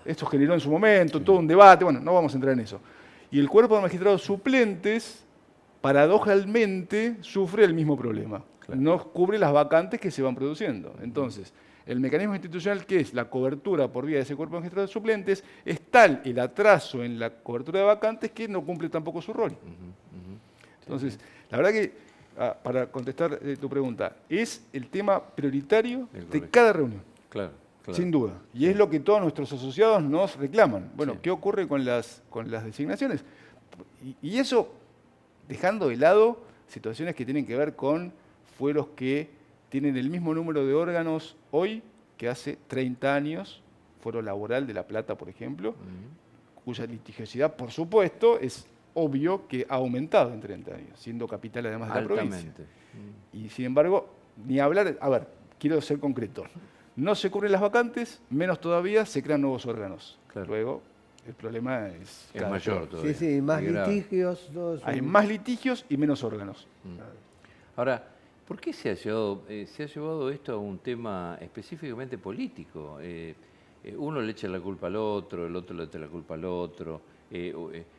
Esto generó en su momento todo un debate, bueno, no vamos a entrar en eso. Y el cuerpo de magistrados suplentes, paradojalmente, sufre el mismo problema. Claro. No cubre las vacantes que se van produciendo. Entonces, el mecanismo institucional que es la cobertura por vía de ese cuerpo de magistrados suplentes, es tal el atraso en la cobertura de vacantes que no cumple tampoco su rol. Entonces, la verdad que, para contestar tu pregunta, es el tema prioritario de cada reunión. Claro, claro. Sin duda. Y es lo que todos nuestros asociados nos reclaman. Bueno, sí. ¿Qué ocurre con las designaciones? Y eso, dejando de lado situaciones que tienen que ver con fueros que tienen el mismo número de órganos hoy que hace 30 años, Fuero Laboral de La Plata, por ejemplo, cuya litigiosidad, por supuesto, es obvio que ha aumentado en 30 años, siendo capital además de la provincia. Y sin embargo, ni hablar, a ver, quiero ser concreto, no se cubren las vacantes, menos todavía se crean nuevos órganos. Claro. Luego, el problema es mayor todavía. Sí, más litigios. Hay más litigios y menos órganos. Ahora, ¿por qué se ha llevado esto a un tema específicamente político? Uno le echa la culpa al otro, el otro le echa la culpa al otro,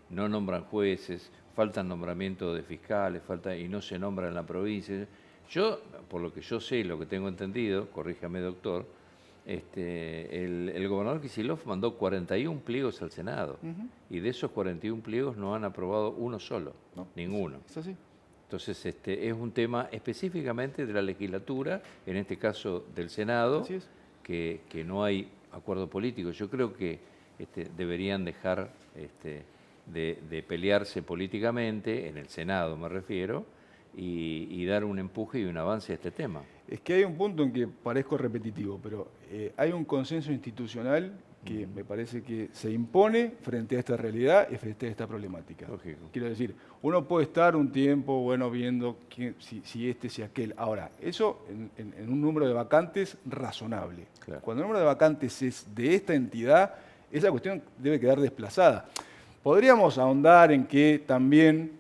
no nombran jueces, faltan nombramientos de fiscales, y no se nombra en la provincia. Yo, por lo que yo sé y lo que tengo entendido, corríjame doctor, el gobernador Kicillof mandó 41 pliegos al Senado y de esos 41 pliegos no han aprobado uno solo, ninguno. ¿Es así? Entonces es un tema específicamente de la legislatura, en este caso del Senado, Así es. que no hay acuerdo político. Yo creo que deberían dejar de pelearse políticamente, en el Senado me refiero, y dar un empuje y un avance a este tema. Es que hay un punto en que parezco repetitivo, pero hay un consenso institucional que me parece que se impone frente a esta realidad y frente a esta problemática. Lógico. Quiero decir, uno puede estar un tiempo, bueno, viendo si este, si aquel. Ahora, eso en un número de vacantes razonable. Claro. Cuando el número de vacantes es de esta entidad, esa cuestión debe quedar desplazada. Podríamos ahondar en que también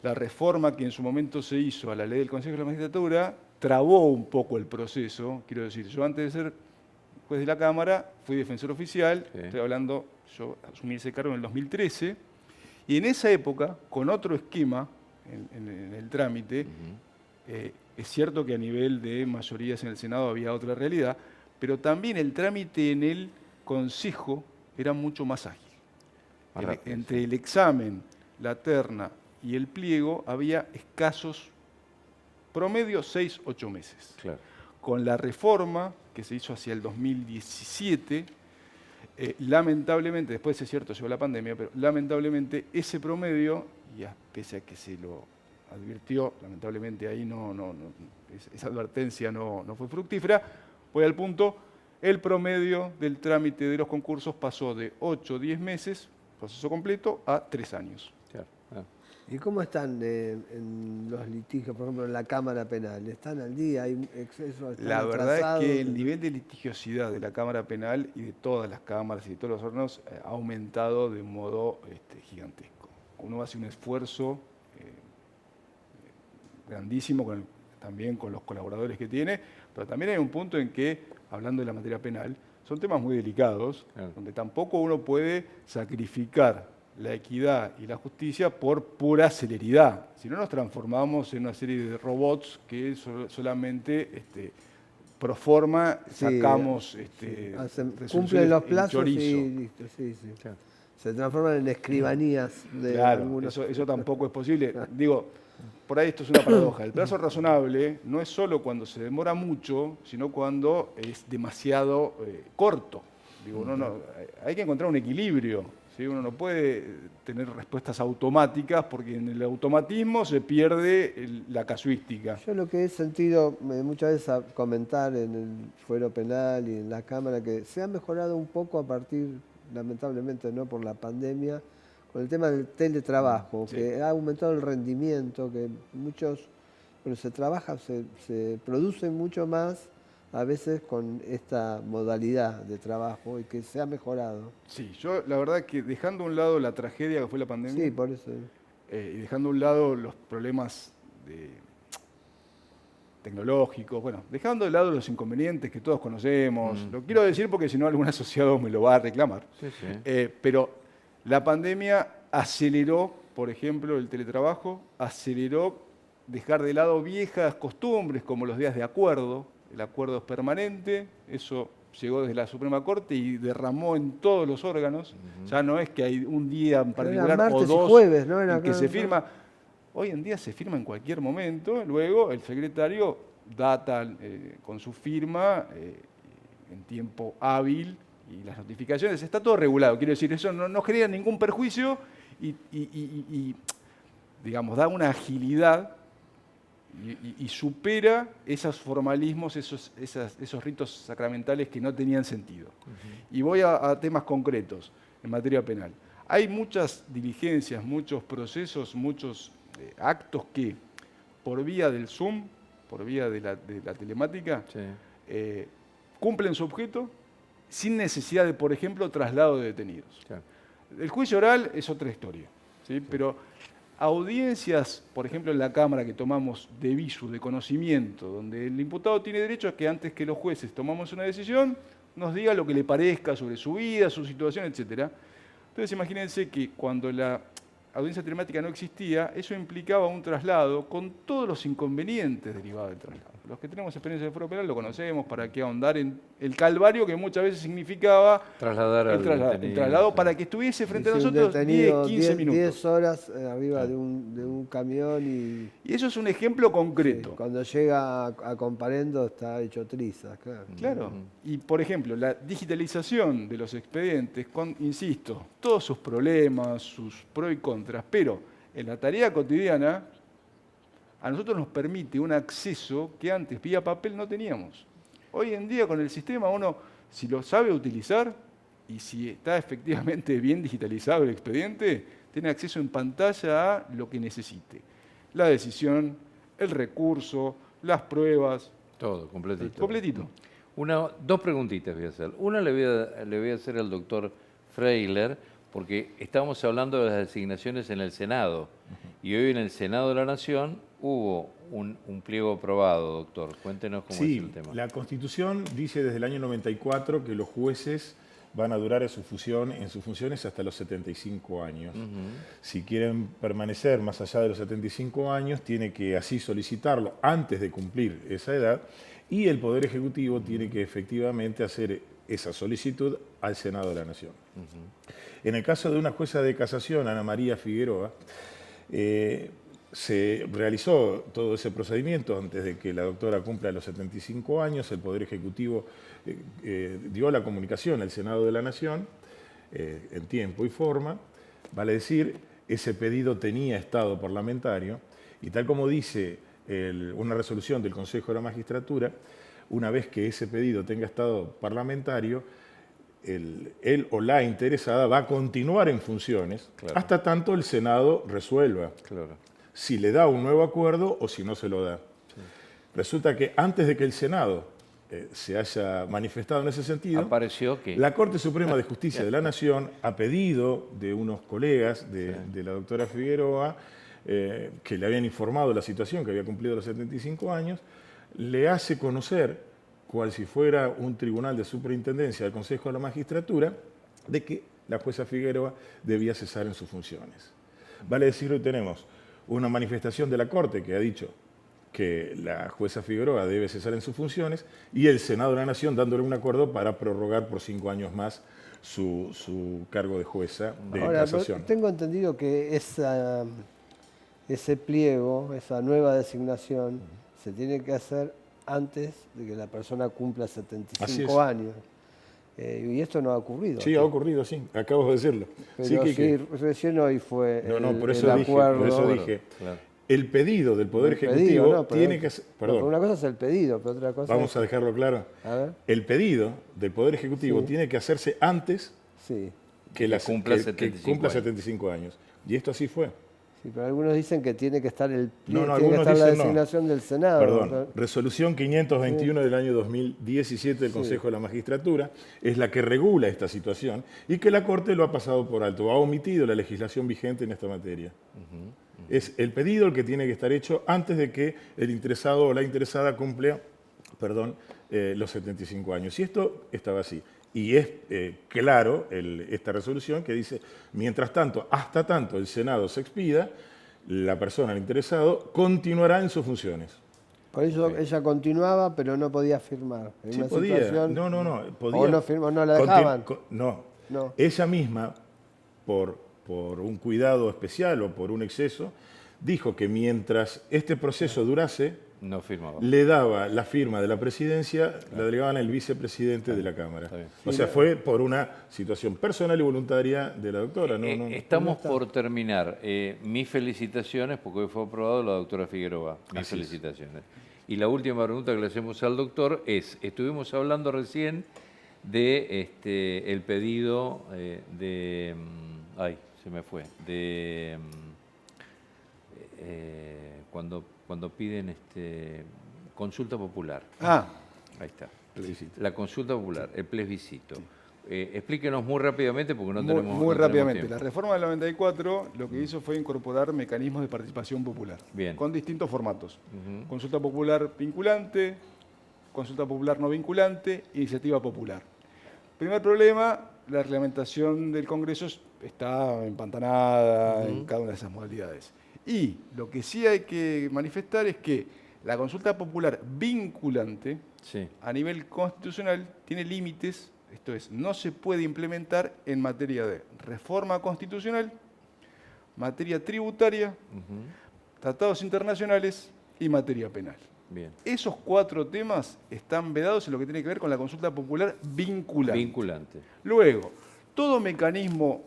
la reforma que en su momento se hizo a la ley del Consejo de la Magistratura trabó un poco el proceso. Quiero decir, yo antes de ser juez de la Cámara fui defensor oficial, Sí. estoy hablando, yo asumí ese cargo en el 2013, y en esa época, con otro esquema en el trámite, es cierto que a nivel de mayorías en el Senado había otra realidad, pero también el trámite en el Consejo era mucho más ágil. Más rápido, Entre sí. el examen, la terna y el pliego había escasos, promedio 6-8 meses. Claro. Con la reforma que se hizo hacia el 2017, lamentablemente, después es cierto, llegó la pandemia, pero lamentablemente ese promedio, y pese a que se lo advirtió, lamentablemente ahí esa advertencia no fue fructífera, fue al punto, el promedio del trámite de los concursos pasó de 8 o 10 meses, proceso completo, a 3 años. Claro. Ah. ¿Y cómo están en los litigios, por ejemplo, en la Cámara Penal? ¿Están al día? ¿Hay exceso? ¿Están La verdad atrasados? es que el nivel de litigiosidad de la Cámara Penal y de todas las cámaras y de todos los órganos ha aumentado de un modo gigantesco. Uno hace un esfuerzo grandísimo también con los colaboradores que tiene, pero también hay un punto en que, hablando de la materia penal, son temas muy delicados, Claro. donde tampoco uno puede sacrificar la equidad y la justicia por pura celeridad. Si no nos transformamos en una serie de robots que solamente pro forma Sí, sacamos cumplen los en plazos chorizo. y listo. Sí. Claro. Se transforman en escribanías de Claro, algunos. eso tampoco es posible. Digo, por ahí esto es una paradoja. El plazo razonable no es solo cuando se demora mucho, sino cuando es demasiado corto. Digo, hay que encontrar un equilibrio. ¿Sí? Uno no puede tener respuestas automáticas porque en el automatismo se pierde la casuística. Yo lo que he sentido muchas veces a comentar en el fuero penal y en la Cámara, que se ha mejorado un poco a partir, lamentablemente no por la pandemia, con el tema del teletrabajo, Sí. que ha aumentado el rendimiento, que se trabaja, se produce mucho más a veces con esta modalidad de trabajo y que se ha mejorado. Sí, yo la verdad que dejando a un lado la tragedia que fue la pandemia, Sí, por eso. y dejando a un lado los problemas tecnológicos, bueno, dejando de lado los inconvenientes que todos conocemos, lo quiero decir porque si no algún asociado me lo va a reclamar, Sí, sí. pero la pandemia aceleró, por ejemplo, el teletrabajo, aceleró dejar de lado viejas costumbres como los días de acuerdo. El acuerdo es permanente, eso llegó desde la Suprema Corte y derramó en todos los órganos. Ya no es que hay un día en Pero eran particular o martes y dos jueves, ¿no? Era en que claro, se ¿no? firma. Hoy en día se firma en cualquier momento, luego el secretario data con su firma en tiempo hábil y las notificaciones, está todo regulado. Quiero decir, eso no genera ningún perjuicio y digamos, da una agilidad y supera esos formalismos, esos ritos sacramentales que no tenían sentido. Y voy a temas concretos en materia penal. Hay muchas diligencias, muchos procesos, muchos actos que por vía del Zoom, por vía de la telemática, Sí. cumplen su objeto sin necesidad de, por ejemplo, traslado de detenidos. Claro. El juicio oral es otra historia, ¿sí? Pero audiencias, por ejemplo, en la Cámara que tomamos de visu, de conocimiento, donde el imputado tiene derecho a que antes que los jueces tomamos una decisión, nos diga lo que le parezca sobre su vida, su situación, etc. Entonces imagínense que cuando la audiencia telemática no existía, eso implicaba un traslado con todos los inconvenientes derivados del traslado. Los que tenemos experiencia de foro penal lo conocemos, para qué ahondar en el calvario que muchas veces significaba Trasladar al el detenido, traslado sí. para que estuviese frente a Si un nosotros 10, detenido 15 minutos. 10 horas arriba de un camión y Y eso es un ejemplo concreto. cuando llega a Comparendo está hecho trizas, claro. Claro. Y, por ejemplo, la digitalización de los expedientes, con, insisto, todos sus problemas, sus pros y contras, pero en la tarea cotidiana a nosotros nos permite un acceso que antes vía papel no teníamos. Hoy en día con el sistema uno, si lo sabe utilizar y si está efectivamente bien digitalizado el expediente, tiene acceso en pantalla a lo que necesite. La decisión, el recurso, las pruebas, Todo, completito. completito. Dos preguntitas voy a hacer. Una le voy a hacer al doctor Freiler, porque estábamos hablando de las designaciones en el Senado. Y hoy en el Senado de la Nación hubo un pliego aprobado, doctor. Cuéntenos cómo es el tema. La Constitución dice desde el año 94 que los jueces van a durar en sus funciones hasta los 75 años. Si quieren permanecer más allá de los 75 años, tiene que así solicitarlo antes de cumplir esa edad, y el Poder Ejecutivo tiene que efectivamente hacer esa solicitud al Senado de la Nación. En el caso de una jueza de casación, Ana María Figueroa, se realizó todo ese procedimiento antes de que la doctora cumpla los 75 años. El Poder Ejecutivo dio la comunicación al Senado de la Nación en tiempo y forma. Vale decir, ese pedido tenía estado parlamentario y, tal como dice una resolución del Consejo de la Magistratura, una vez que ese pedido tenga estado parlamentario, él o la interesada va a continuar en funciones hasta tanto el Senado resuelva si le da un nuevo acuerdo o si no se lo da. Resulta que antes de que el Senado se haya manifestado en ese sentido, apareció que la Corte Suprema de Justicia de la Nación, a pedido de unos colegas de la doctora Figueroa, que le habían informado de la situación, que había cumplido los 75 años, le hace conocer, cual si fuera un tribunal de superintendencia del Consejo de la Magistratura, de que la jueza Figueroa debía cesar en sus funciones. Vale decir, hoy tenemos una manifestación de la Corte que ha dicho que la jueza Figueroa debe cesar en sus funciones, y el Senado de la Nación dándole un acuerdo para prorrogar por 5 años más su cargo de jueza de casación. Tengo entendido que ese pliego, esa nueva designación, se tiene que hacer antes de que la persona cumpla 75 años. Y esto no ha ocurrido. Sí, ha ocurrido, sí. Acabo de decirlo. Pero sí, recién hoy fue por eso el acuerdo. Por eso dije. El pedido del Poder Ejecutivo tiene que ser... Perdón. Una cosa es el pedido, pero otra cosa Vamos a dejarlo claro. A ver. El pedido del Poder Ejecutivo tiene que hacerse antes que cumpla 75 años. Y esto así fue. Sí, pero algunos dicen que tiene que estar la dicen designación del Senado. Perdón, resolución 521 del año 2017 del Consejo de la Magistratura es la que regula esta situación y que la Corte lo ha pasado por alto, ha omitido la legislación vigente en esta materia. Es el pedido el que tiene que estar hecho antes de que el interesado o la interesada cumpla los 75 años. Y esto estaba así. Y es claro esta resolución que dice, mientras tanto, hasta tanto el Senado se expida, la persona, el interesado, continuará en sus funciones. Por eso ella continuaba, pero no podía firmar. En una podía. situación, No, podía. O no firmó, no la dejaban. No. Ella misma, por un cuidado especial o por un exceso, dijo que mientras este proceso durase, no firmaba. Le daba la firma de la presidencia, la delegaban al vicepresidente de la Cámara. O sea, fue por una situación personal y voluntaria de la doctora. Estamos por terminar. Mis felicitaciones, porque hoy fue aprobado la doctora Figueroa. Mis felicitaciones. Y la última pregunta que le hacemos al doctor es, estuvimos hablando recién de el pedido de... ay, se me fue. De... cuando piden consulta popular. Ahí está. Plebiscito. La consulta popular, el plebiscito. Explíquenos muy rápidamente porque no tenemos Muy rápidamente. tiempo. La reforma del 94 lo que hizo fue incorporar mecanismos de participación popular. Bien. Con distintos formatos. Consulta popular vinculante, consulta popular no vinculante, iniciativa popular. Primer problema, la reglamentación del Congreso está empantanada en cada una de esas modalidades. Y lo que sí hay que manifestar es que la consulta popular vinculante Sí. a nivel constitucional tiene límites, esto es, no se puede implementar en materia de reforma constitucional, materia tributaria, tratados internacionales y materia penal. Bien. Esos 4 temas están vedados en lo que tiene que ver con la consulta popular vinculante. Vinculante. Luego, todo mecanismo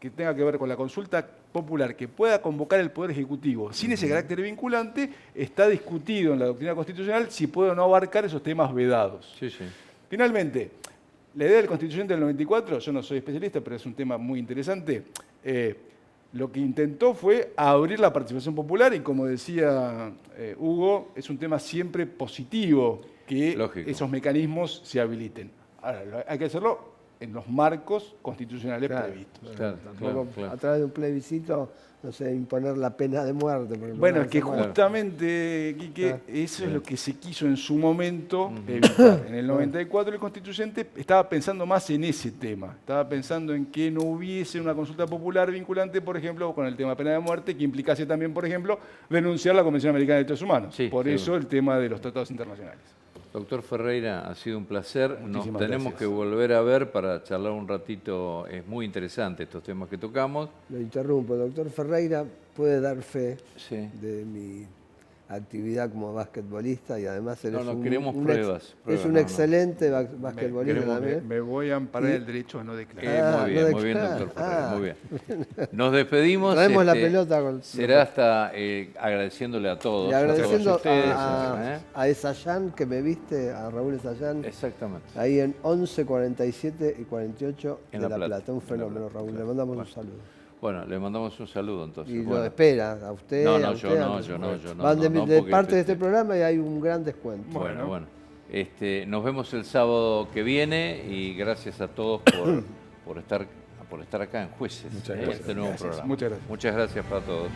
que tenga que ver con la consulta popular que pueda convocar el Poder Ejecutivo sin ese carácter vinculante está discutido en la doctrina constitucional si puede o no abarcar esos temas vedados. Sí, sí. Finalmente, la idea del Constituyente del 94, yo no soy especialista, pero es un tema muy interesante, lo que intentó fue abrir la participación popular y, como decía Hugo, es un tema siempre positivo que Lógico. esos mecanismos se habiliten. Ahora, hay que hacerlo en los marcos constitucionales previstos. Claro, Tampoco claro. a través de un plebiscito, no sé, imponer la pena de muerte. porque Bueno, no es que se muere. justamente, Quique, Claro. eso es lo que se quiso en su momento evitar. En el 94 el Constituyente estaba pensando más en ese tema. Estaba pensando en que no hubiese una consulta popular vinculante, por ejemplo, con el tema de pena de muerte, que implicase también, por ejemplo, denunciar la Convención Americana de Derechos Humanos. Sí, por seguro. eso el tema de los tratados internacionales. Doctor Ferreira, ha sido un placer. Nos Muchísimas tenemos gracias. que volver a ver para charlar un ratito. Es muy interesante estos temas que tocamos. Lo interrumpo. Doctor Ferreira puede dar fe Sí. de mi actividad como basquetbolista y además él No, es no, un, queremos un pruebas, es un no, no. excelente basquetbolista queremos también. Me voy a amparar Y- el derecho a no declarar. Ah, Muy no bien, declara. doctor Ferreira, Ah. muy bien. Nos despedimos. Traemos la pelota con- Será hasta agradeciéndole a todos. Y a agradeciendo todos ustedes. a Esayán que me viste, a Raúl Esayán, Exactamente. ahí en 11, 47 y 48 En de La La Plata. Plata. Un En La fenómeno, Plata, Raúl. claro. Le mandamos Bueno. un saludo. Bueno, le mandamos un saludo entonces. Y Bueno. lo espera a usted. No, a no, usted, yo no, a- yo no, yo no. Van de, no, de porque parte de este programa y hay un gran descuento. Bueno. Nos vemos el sábado que viene y gracias a todos por estar acá en Jueces, Muchas en gracias. este nuevo Gracias, programa. muchas gracias. Muchas gracias para todos.